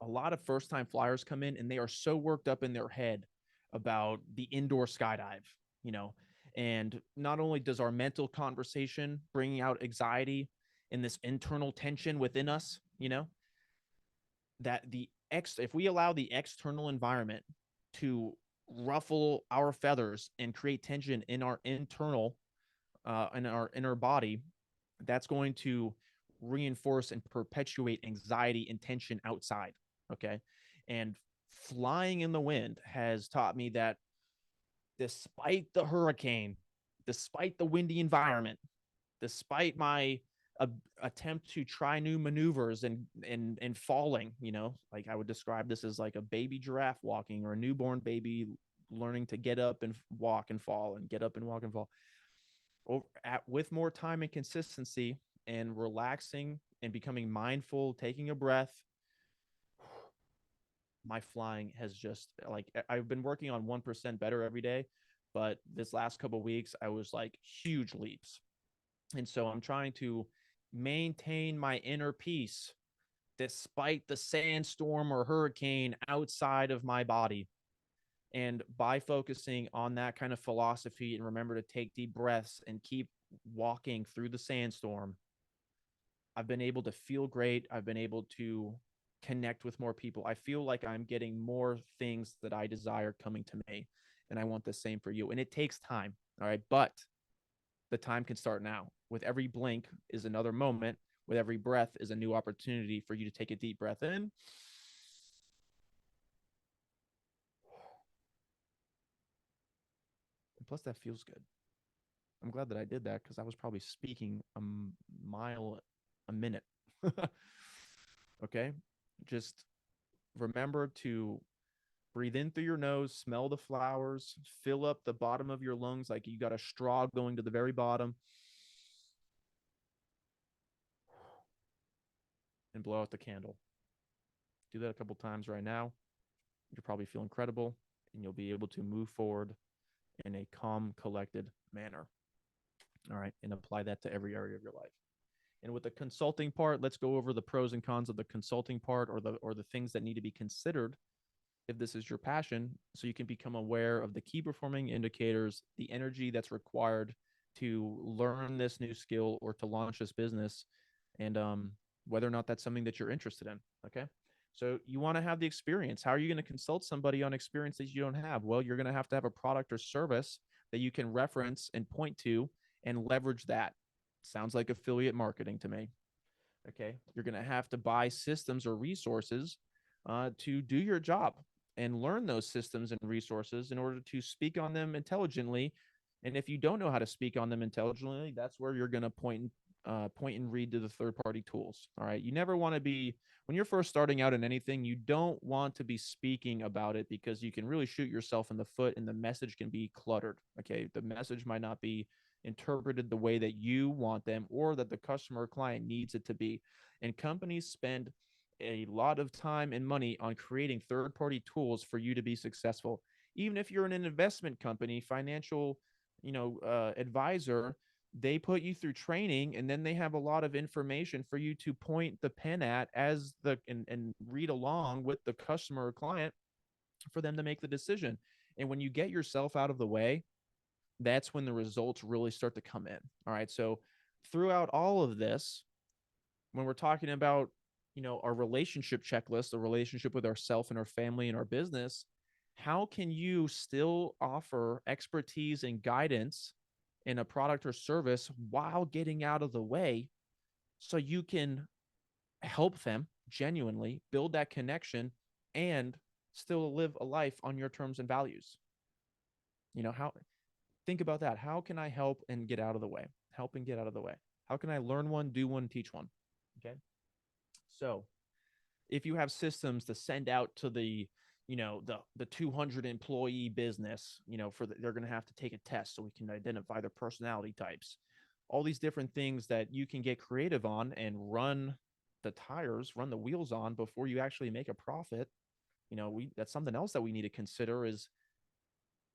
Speaker 1: a lot of first time flyers come in and they are so worked up in their head about the indoor skydive, you know, and not only does our mental conversation bring out anxiety and this internal tension within us, that if we allow the external environment to ruffle our feathers and create tension in our in our inner body, that's going to reinforce and perpetuate anxiety and tension outside. Okay. And flying in the wind has taught me that despite the hurricane, despite the windy environment, despite my attempt to try new maneuvers and falling, like I would describe this as like a baby giraffe walking or a newborn baby learning to get up and walk and fall and get up and walk and fall. With more time and consistency and relaxing and becoming mindful, taking a breath, my flying has just like I've been working on 1% better every day, but this last couple of weeks I was like huge leaps. And so I'm trying to maintain my inner peace despite the sandstorm or hurricane outside of my body. And by focusing on that kind of philosophy and remember to take deep breaths and keep walking through the sandstorm, I've been able to feel great. I've been able to connect with more people. I feel like I'm getting more things that I desire coming to me. And I want the same for you. And it takes time. All right. But the time can start now. With every blink is another moment. With every breath is a new opportunity for you to take a deep breath in. And plus, that feels good. I'm glad that I did that because I was probably speaking a mile a minute. Okay. Just remember to breathe in through your nose, smell the flowers, fill up the bottom of your lungs like you got a straw going to the very bottom, and blow out the candle. Do that a couple times right now. You'll probably feel incredible, and you'll be able to move forward in a calm, collected manner. All right, and apply that to every area of your life. And with the consulting part, let's go over the pros and cons of the consulting part, or the things that need to be considered if this is your passion, so you can become aware of the key performing indicators, the energy that's required to learn this new skill or to launch this business, and whether or not that's something that you're interested in. Okay. So you want to have the experience. How are you going to consult somebody on experience that you don't have? Well, you're going to have a product or service that you can reference and point to and leverage that. Sounds like affiliate marketing to me. Okay. You're going to have to buy systems or resources to do your job and learn those systems and resources in order to speak on them intelligently. And if you don't know how to speak on them intelligently, that's where you're going to point and read to the third party tools. All right. You never want to be, when you're first starting out in anything, you don't want to be speaking about it because you can really shoot yourself in the foot and the message can be cluttered. Okay. The message might not be interpreted the way that you want them or that the customer or client needs it to be. And companies spend a lot of time and money on creating third party tools for you to be successful. Even if you're in an investment company, financial, advisor, they put you through training and then they have a lot of information for you to point the pen at as and read along with the customer or client for them to make the decision. And when you get yourself out of the way, that's when the results really start to come in. All right. So throughout all of this, when we're talking about, our relationship checklist, the relationship with ourself and our family and our business, how can you still offer expertise and guidance in a product or service while getting out of the way so you can help them genuinely build that connection and still live a life on your terms and values? How, think about that. How can I help and get out of the way? Help and get out of the way. How can I learn one, do one, teach one? Okay. So if you have systems to send out to the 200 employee business, they're going to have to take a test so we can identify their personality types, all these different things that you can get creative on and run the wheels on before you actually make a profit. That's something else that we need to consider is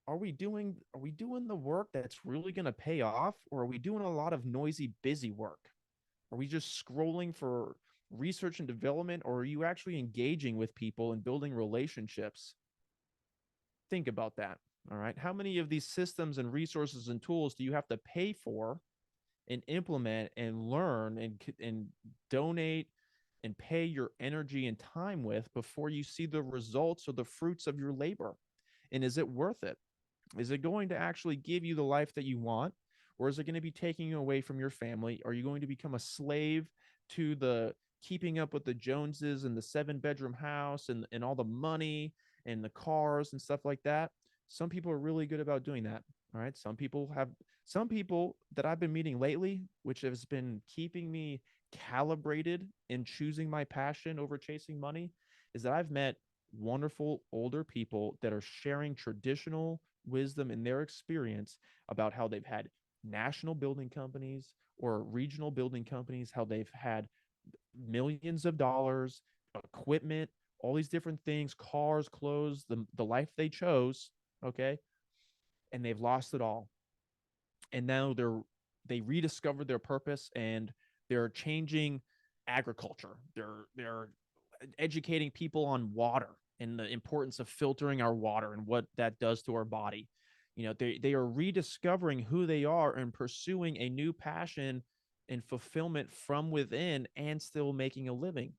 Speaker 1: are we doing the work that's really going to pay off, or are we doing a lot of noisy busy work? Are we just scrolling for research and development, or are you actually engaging with people and building relationships? Think about that. All right, how many of these systems and resources and tools do you have to pay for and implement and learn and donate and pay your energy and time with before you see the results or the fruits of your labor? And is it worth it? Is it going to actually give you the life that you want? Or is it going to be taking you away from your family? Are you going to become a slave to the keeping up with the Joneses and the 7 bedroom house and all the money and the cars and stuff like that? Some people are really good about doing that. All right. Some people that I've been meeting lately, which has been keeping me calibrated in choosing my passion over chasing money, is that I've met wonderful older people that are sharing traditional wisdom in their experience about how they've had national building companies or regional building companies, how they've had millions of dollars, equipment, all these different things, cars, clothes, the life they chose, okay? And they've lost it all. And now they rediscovered their purpose and they're changing agriculture. They're educating people on water and the importance of filtering our water and what that does to our body. They are rediscovering who they are and pursuing a new passion and fulfillment from within and still making a living.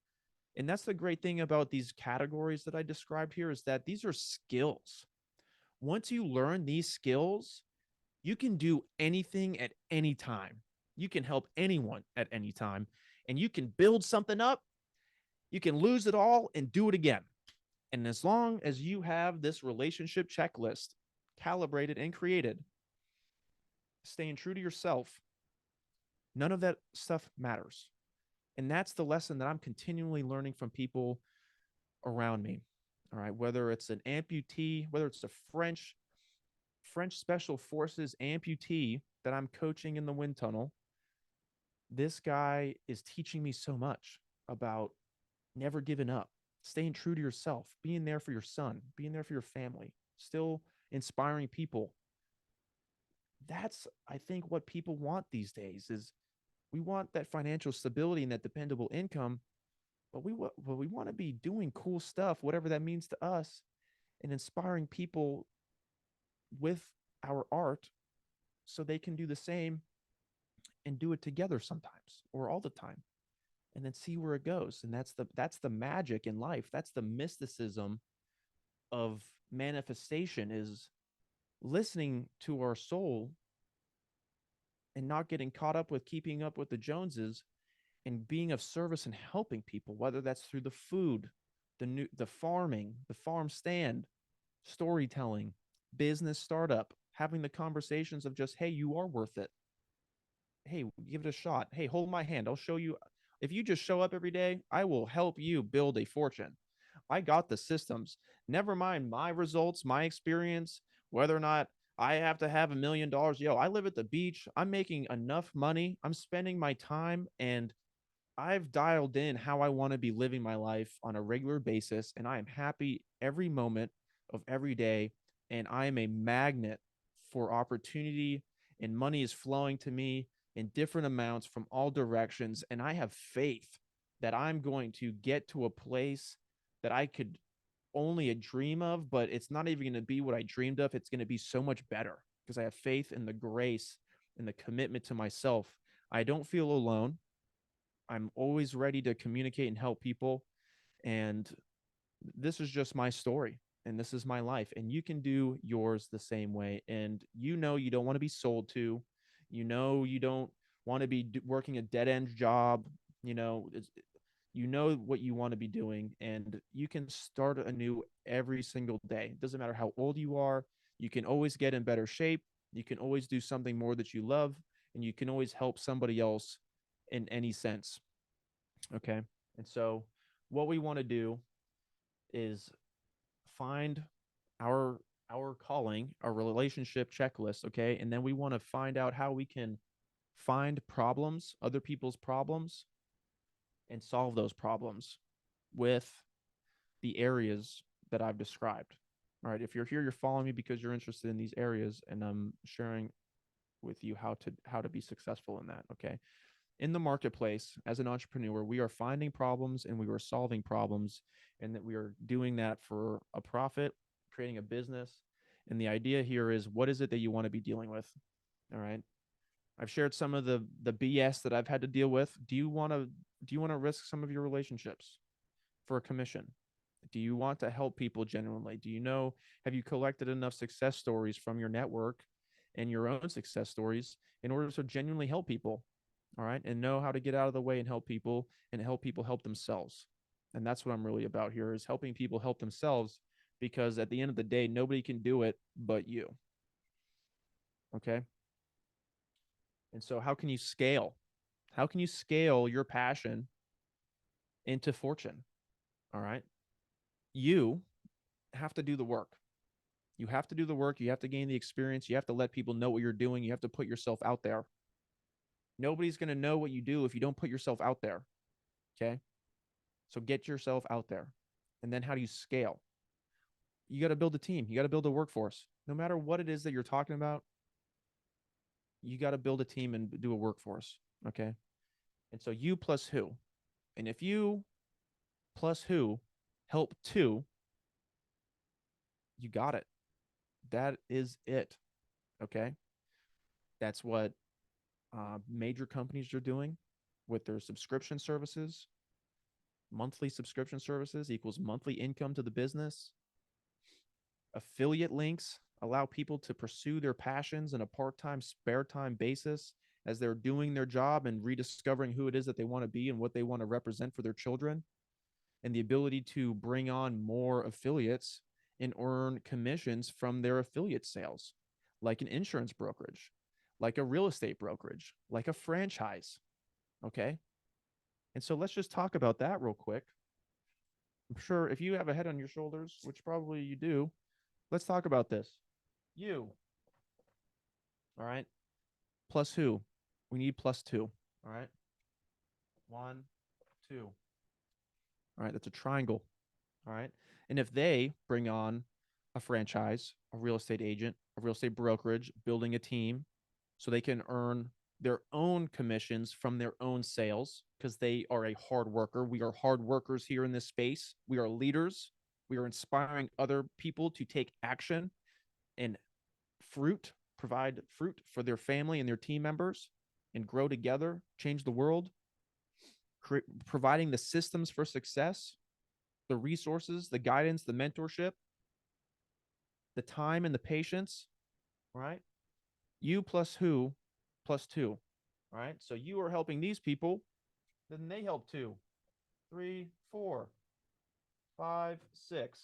Speaker 1: And that's the great thing about these categories that I described here, is that these are skills. Once you learn these skills, you can do anything at any time. You can help anyone at any time, and you can build something up. You can lose it all and do it again. And as long as you have this relationship checklist calibrated and created, staying true to yourself, none of that stuff matters. And that's the lesson that I'm continually learning from people around me. All right, whether it's an amputee, whether it's a French Special Forces amputee that I'm coaching in the wind tunnel, this guy is teaching me so much about never giving up, staying true to yourself, being there for your son, being there for your family, still inspiring people. That's, I think, what people want these days is we want that financial stability and that dependable income, but we want to be doing cool stuff, whatever that means to us, and inspiring people with our art so they can do the same and do it together sometimes or all the time, and then see where it goes. And that's the magic in life. That's the mysticism of manifestation, is listening to our soul and not getting caught up with keeping up with the Joneses, and being of service and helping people, whether that's through the food, the farming, the farm stand, storytelling, business startup, having the conversations of just, hey, you are worth it. Hey, give it a shot. Hey, hold my hand. I'll show you. If you just show up every day, I will help you build a fortune. I got the systems. Never mind my results, my experience, whether or not I have to have $1 million. Yo, I live at the beach. I'm making enough money. I'm spending my time, and I've dialed in how I want to be living my life on a regular basis. And I am happy every moment of every day. And I am a magnet for opportunity, and money is flowing to me in different amounts from all directions. And I have faith that I'm going to get to a place that I could only a dream of, but it's not even going to be what I dreamed of. It's going to be so much better because I have faith in the grace and the commitment to myself. I don't feel alone. I'm always ready to communicate and help people. And this is just my story, and this is my life. And you can do yours the same way. And you don't want to be sold to, you don't want to be working a dead end job. You know what you want to be doing, and you can start anew every single day. It doesn't matter how old you are. You can always get in better shape. You can always do something more that you love, and you can always help somebody else in any sense. Okay. And so what we want to do is find our our calling, our relationship checklist, okay? And then we want to find out how we can find problems, other people's problems, and solve those problems with the areas that I've described. All right. If you're here, you're following me because you're interested in these areas, and I'm sharing with you how to be successful in that. Okay. In the marketplace, as an entrepreneur, we are finding problems and we are solving problems, and that we are doing that for a profit, creating a business. And the idea here is, what is it that you want to be dealing with? All right. I've shared some of the BS that I've had to deal with. Do you want to risk some of your relationships for a commission? Do you want to help people genuinely? Have you collected enough success stories from your network and your own success stories in order to genuinely help people? All right. And know how to get out of the way and help people, and help people help themselves. And that's what I'm really about here, is helping people help themselves, because at the end of the day, nobody can do it but you. Okay. And so how can you scale? How can you scale your passion into fortune? All right. You have to do the work. You have to do the work. You have to gain the experience. You have to let people know what you're doing. You have to put yourself out there. Nobody's going to know what you do if you don't put yourself out there. Okay. So get yourself out there. And then how do you scale? You got to build a team. You got to build a workforce. No matter what it is that you're talking about, you got to build a team and do a workforce. Okay. And so you plus who? And if you plus who help two, you got it. That is it. Okay. That's what major companies are doing with their subscription services. Monthly subscription services equals monthly income to the business. Affiliate links allow people to pursue their passions on a part-time, spare time basis as they're doing their job and rediscovering who it is that they want to be and what they want to represent for their children. And the ability to bring on more affiliates and earn commissions from their affiliate sales, like an insurance brokerage, like a real estate brokerage, like a franchise. Okay. And so let's just talk about that real quick. I'm sure if you have a head on your shoulders, which probably you do, let's talk about this. You. All right. Plus who? We need plus two. All right. 1, 2. All right. That's a triangle. All right. And if they bring on a franchise, a real estate agent, a real estate brokerage, building a team so they can earn their own commissions from their own sales, because they are a hard worker. We are hard workers here in this space. We are leaders. We are inspiring other people to take action and provide fruit for their family and their team members, and grow together, change the world, providing the systems for success, the resources, the guidance, the mentorship, the time, and the patience. Right? You plus who plus two. All right. So you are helping these people, then they help 2, 3, 4, 5, 6.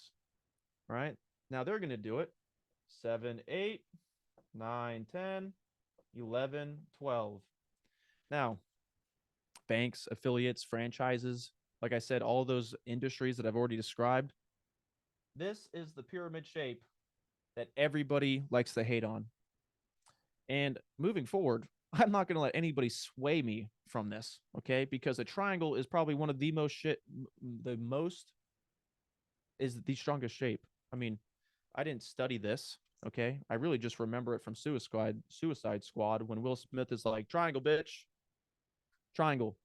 Speaker 1: All right. Now they're going to do it. 7, 8, 9, 10, 11, 12. Now, banks, affiliates, franchises, like I said, all those industries that I've already described, this is the pyramid shape that everybody likes to hate on. And moving forward, I'm not going to let anybody sway me from this, okay? Because a triangle is probably one of the the strongest shape. I mean, I didn't study this, okay? I really just remember it from Suicide Squad, when Will Smith is like, triangle, bitch. Triangle.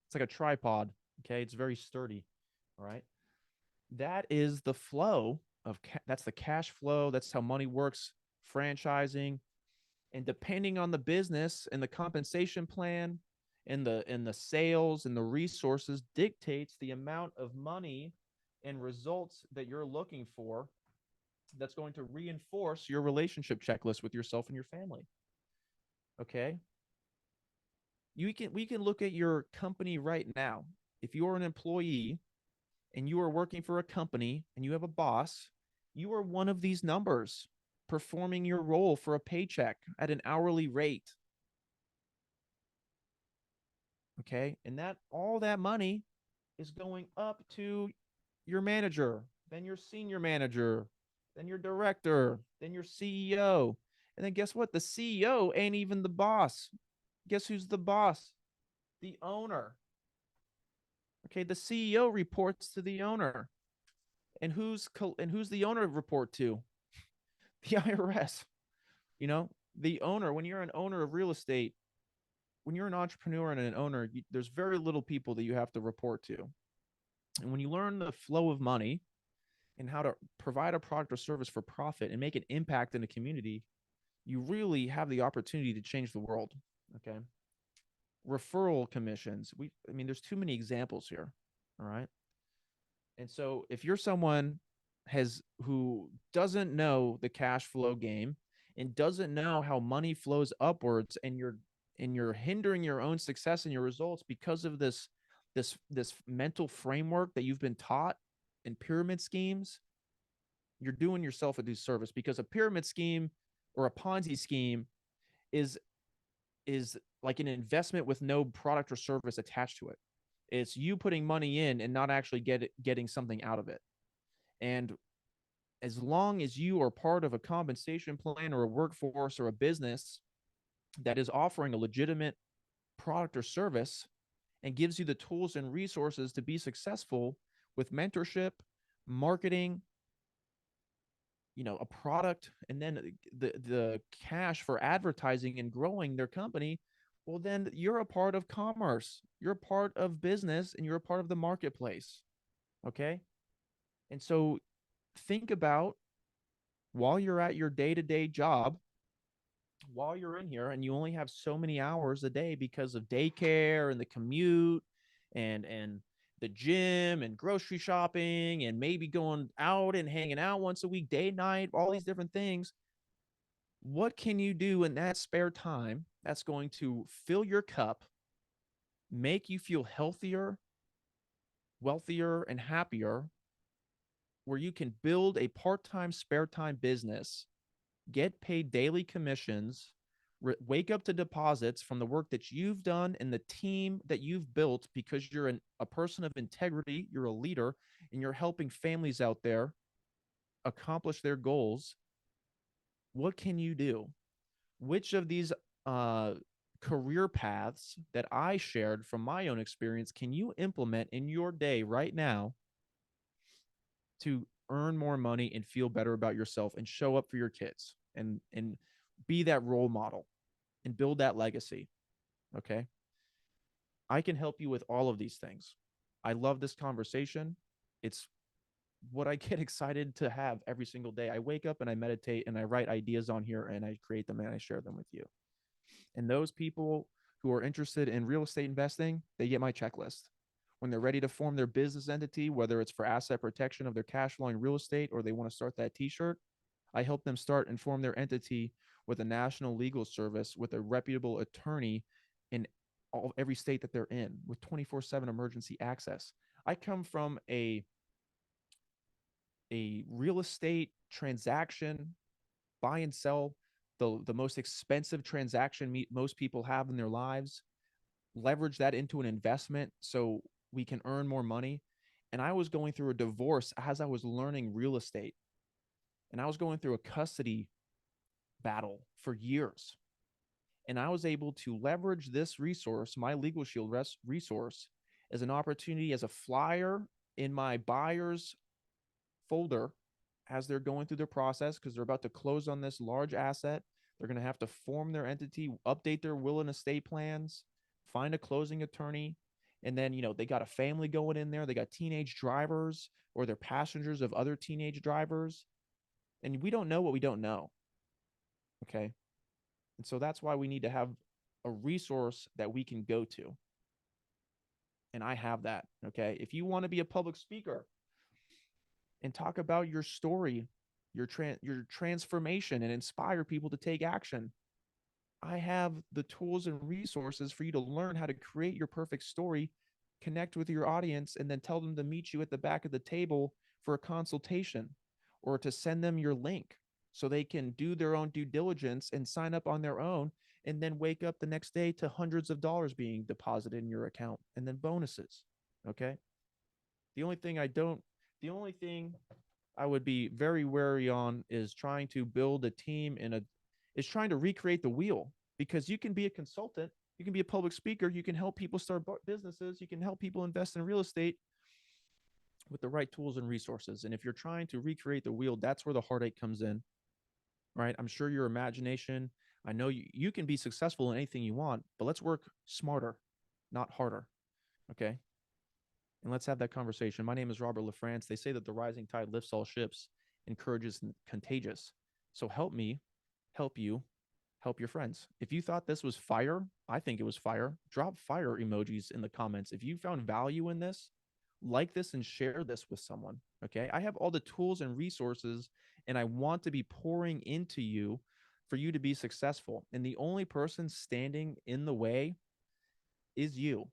Speaker 1: It's like a tripod, okay? It's very sturdy, all right? That is the flow that's the cash flow. That's how money works, franchising. And depending on the business and the compensation plan and the sales and the resources, dictates the amount of money and results that you're looking for, that's going to reinforce your relationship checklist with yourself and your family. Okay? We can look at your company right now. If you're an employee and you are working for a company and you have a boss, you are one of these numbers performing your role for a paycheck at an hourly rate. Okay. And that all that money is going up to your manager, then your senior manager, then your director, then your CEO. And then guess what? The CEO ain't even the boss. Guess who's the boss? The owner. Okay. The CEO reports to the owner. And who's the owner report to? The IRS. You know, the owner, when you're an owner of real estate, when you're an entrepreneur and an owner, there's very little people that you have to report to. And when you learn the flow of money and how to provide a product or service for profit and make an impact in the community, you really have the opportunity to change the world. Okay. Referral commissions. I mean, there's too many examples here. All right. And so if you're someone has who doesn't know the cash flow game and doesn't know how money flows upwards, and you're hindering your own success and your results because of this mental framework that you've been taught in pyramid schemes, you're doing yourself a disservice, because a pyramid scheme or a Ponzi scheme is is like an investment with no product or service attached to it. It's you putting money in and not actually getting something out of it. And as long as you are part of a compensation plan or a workforce or a business that is offering a legitimate product or service and gives you the tools and resources to be successful with mentorship, marketing, a product, and then the cash for advertising and growing their company, well, then you're a part of commerce, you're a part of business, and you're a part of the marketplace. Okay. And so think about, while you're at your day-to-day job, while you're in here and you only have so many hours a day because of daycare and the commute and the gym and grocery shopping and maybe going out and hanging out once a week, day, night, all these different things. What can you do in that spare time that's going to fill your cup, make you feel healthier, wealthier, and happier, where you can build a part-time, spare-time business, get paid daily commissions, wake up to deposits from the work that you've done and the team that you've built, because you're a person of integrity, you're a leader, and you're helping families out there accomplish their goals? What can you do? Which of these uh, career paths that I shared from my own experience can you implement in your day right now to earn more money and feel better about yourself and show up for your kids and be that role model and build that legacy? Okay. I can help you with all of these things. I love this conversation. It's what I get excited to have every single day. I wake up and I meditate and I write ideas on here and I create them and I share them with you. And those people who are interested in real estate investing, they get my checklist. When they're ready to form their business entity, whether it's for asset protection of their cash flowing real estate or they want to start that t-shirt, I help them start and form their entity with a national legal service with a reputable attorney in every state that they're in, with 24/7 emergency access. I come from a real estate transaction, buy and sell, the most expensive transaction most people have in their lives, leverage that into an investment so we can earn more money. And I was going through a divorce as I was learning real estate, and I was going through a custody battle for years. And I was able to leverage this resource, my Legal Shield resource, as an opportunity, as a flyer in my buyer's folder as they're going through their process, because they're about to close on this large asset. They're going to have to form their entity, update their will and estate plans, find a closing attorney. And then, they got a family going in there. They got teenage drivers, or they're passengers of other teenage drivers. And we don't know what we don't know. Okay. And so that's why we need to have a resource that we can go to. And I have that. Okay. If you want to be a public speaker and talk about your story, your transformation, and inspire people to take action, I have the tools and resources for you to learn how to create your perfect story, connect with your audience, and then tell them to meet you at the back of the table for a consultation, or to send them your link so they can do their own due diligence and sign up on their own, and then wake up the next day to hundreds of dollars being deposited in your account and then bonuses. Okay. The only thing I don't, the only thing I would be very wary on is trying to build a team is trying to recreate the wheel, because you can be a consultant, you can be a public speaker, you can help people start businesses, you can help people invest in real estate with the right tools and resources. And if you're trying to recreate the wheel, that's where the heartache comes in, right? I'm sure your imagination, I know you can be successful in anything you want, but let's work smarter, not harder. Okay. And let's have that conversation. My name is Robert LaFrance. They say that the rising tide lifts all ships, encourages and contagious. So help me, help you, help your friends. If you thought this was fire, I think it was fire. Drop fire emojis in the comments. If you found value in this, like this and share this with someone. Okay. I have all the tools and resources, and I want to be pouring into you for you to be successful. And the only person standing in the way is you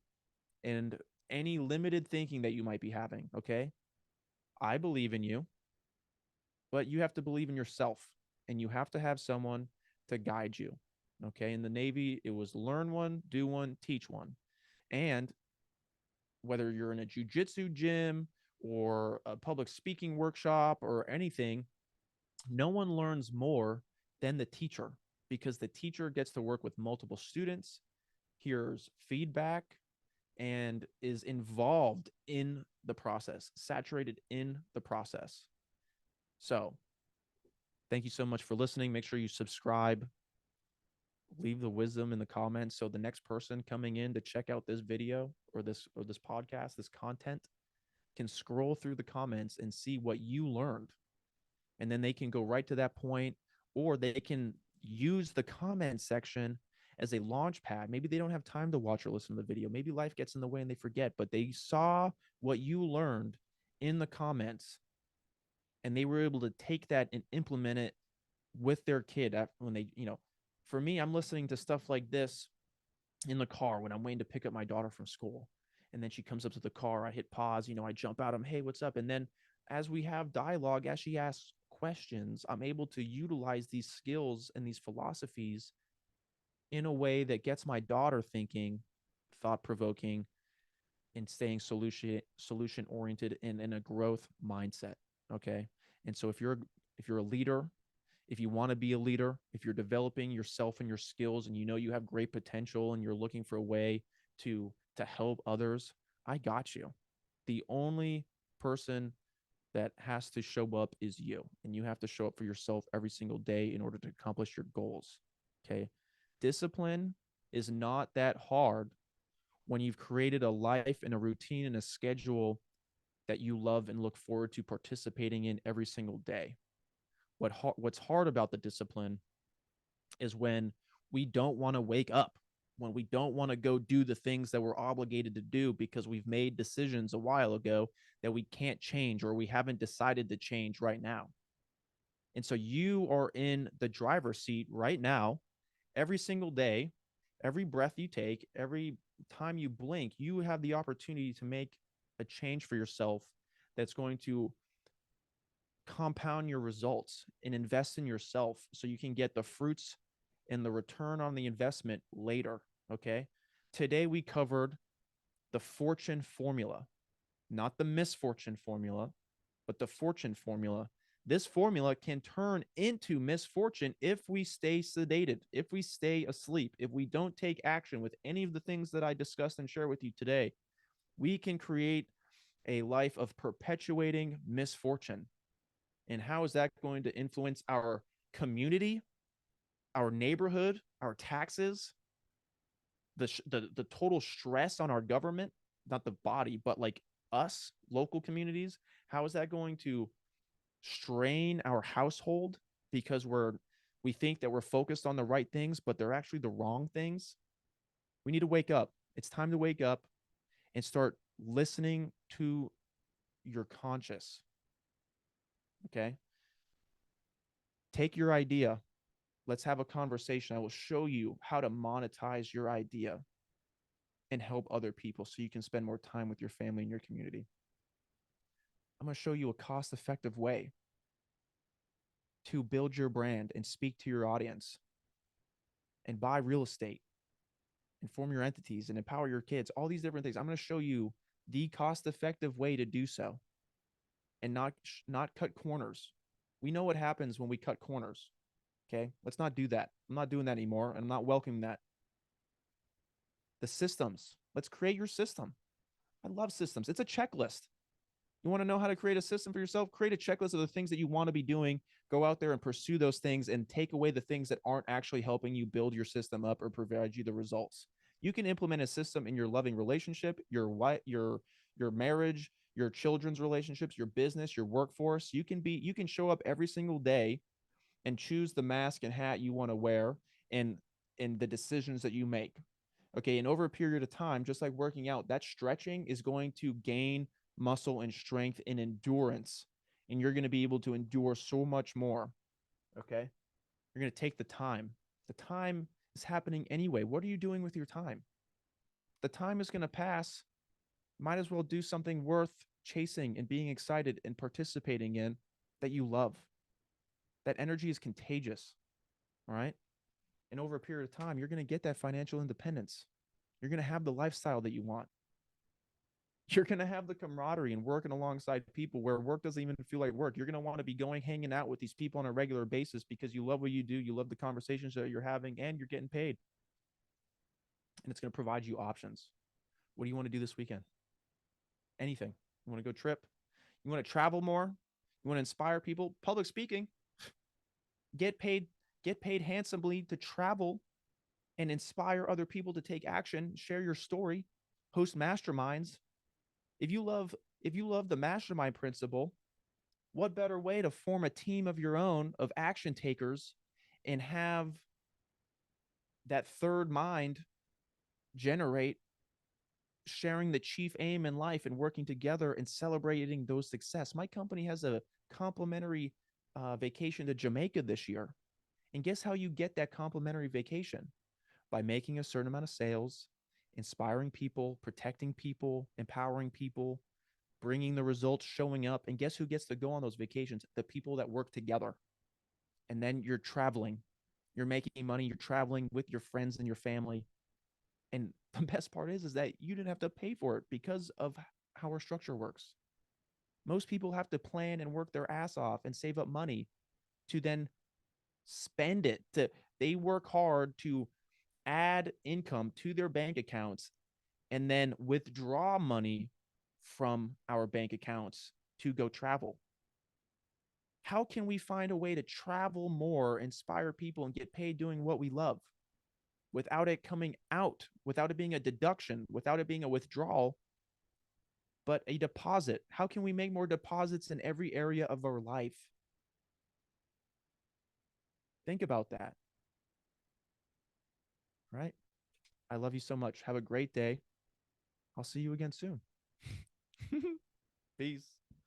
Speaker 1: and any limited thinking that you might be having. Okay. I believe in you, but you have to believe in yourself, and you have to have someone to guide you. Okay. In the Navy, it was learn one, do one, teach one. And whether you're in a jujitsu gym or a public speaking workshop or anything, no one learns more than the teacher, because the teacher gets to work with multiple students, hears feedback, and is involved in the process, saturated in the process. So, thank you so much for listening. Make sure you subscribe, leave the wisdom in the comments so the next person coming in to check out this video or this podcast, this content, can scroll through the comments and see what you learned. And then they can go right to that point, or they can use the comment section as a launch pad. Maybe they don't have time to watch or listen to the video. Maybe life gets in the way and they forget, but they saw what you learned in the comments, and they were able to take that and implement it with their kid when they, for me, I'm listening to stuff like this in the car when I'm waiting to pick up my daughter from school. And then she comes up to the car, I hit pause, I jump out, I'm, hey, what's up? And then as we have dialogue, as she asks questions, I'm able to utilize these skills and these philosophies in a way that gets my daughter thinking, thought provoking, and staying solution oriented and in a growth mindset. Okay. And so if you're a leader, if you want to be a leader, if you're developing yourself and your skills, and you have great potential and you're looking for a way to help others, I got you. The only person that has to show up is you, and you have to show up for yourself every single day in order to accomplish your goals. Okay. Discipline is not that hard when you've created a life and a routine and a schedule that you love and look forward to participating in every single day. What's hard about the discipline is when we don't want to wake up, when we don't want to go do the things that we're obligated to do because we've made decisions a while ago that we can't change, or we haven't decided to change right now. And so you are in the driver's seat right now, every single day, every breath you take, every time you blink, you have the opportunity to make a change for yourself that's going to compound your results and invest in yourself so you can get the fruits and the return on the investment later. Okay. Today we covered the fortune formula, not the misfortune formula, but the fortune formula. This formula can turn into misfortune if we stay sedated, if we stay asleep, if we don't take action with any of the things that I discussed and share with you today. We can create a life of perpetuating misfortune. And how is that going to influence our community, our neighborhood, our taxes, the total stress on our government, not the body, but like us, local communities? How is that going to strain our household because we think that we're focused on the right things, but they're actually the wrong things? We need to wake up. It's time to wake up and start listening to your conscious. Okay. Take your idea. Let's have a conversation. I will show you how to monetize your idea and help other people so you can spend more time with your family and your community. I'm going to show you a cost-effective way to build your brand and speak to your audience and buy real estate and form your entities and empower your kids, all these different things. I'm going to show you the cost-effective way to do so and not cut corners. We know what happens when we cut corners. Okay. Let's not do that. I'm not doing that anymore. I'm not welcoming that. The systems. Let's create your system. I love systems. It's a checklist. You want to know how to create a system for yourself? Create a checklist of the things that you want to be doing. Go out there and pursue those things and take away the things that aren't actually helping you build your system up or provide you the results. You can implement a system in your loving relationship, your marriage, your children's relationships, your business, your workforce. You can show up every single day and choose the mask and hat you want to wear and the decisions that you make. Okay, and over a period of time, just like working out, that stretching is going to gain muscle and strength and endurance, and you're going to be able to endure so much more. Okay, you're going to take the time. The time is happening anyway. What are you doing with your time? The time is going to pass. Might as well do something worth chasing and being excited and participating in that you love. That energy is contagious. All right, and over a period of time, you're going to get that financial independence. You're going to have the lifestyle that you want. You're going to have the camaraderie and working alongside people where work doesn't even feel like work. You're going to want to be going hanging out with these people on a regular basis because you love what you do. You love the conversations that you're having and you're getting paid. And it's going to provide you options. What do you want to do this weekend? Anything. You want to go trip? You want to travel more? You want to inspire people? Public speaking. Get paid, get paid handsomely to travel and inspire other people to take action, share your story, host masterminds. If you love the mastermind principle, what better way to form a team of your own of action takers and have that third mind generate sharing the chief aim in life and working together and celebrating those success. My company has a complimentary vacation to Jamaica this year. And guess how you get that complimentary vacation? By making a certain amount of sales, inspiring people, protecting people, empowering people, bringing the results, showing up. And guess who gets to go on those vacations? The people that work together. And then you're traveling, you're making money, you're traveling with your friends and your family. And the best part is that you didn't have to pay for it because of how our structure works. Most people have to plan and work their ass off and save up money to then spend it. They work hard to add income to their bank accounts and then withdraw money from our bank accounts to go travel. How can we find a way to travel more, inspire people, and get paid doing what we love without it coming out, without it being a deduction, without it being a withdrawal, but a deposit? How can we make more deposits in every area of our life? Think about that. Right? I love you so much. Have a great day. I'll see you again soon. Peace.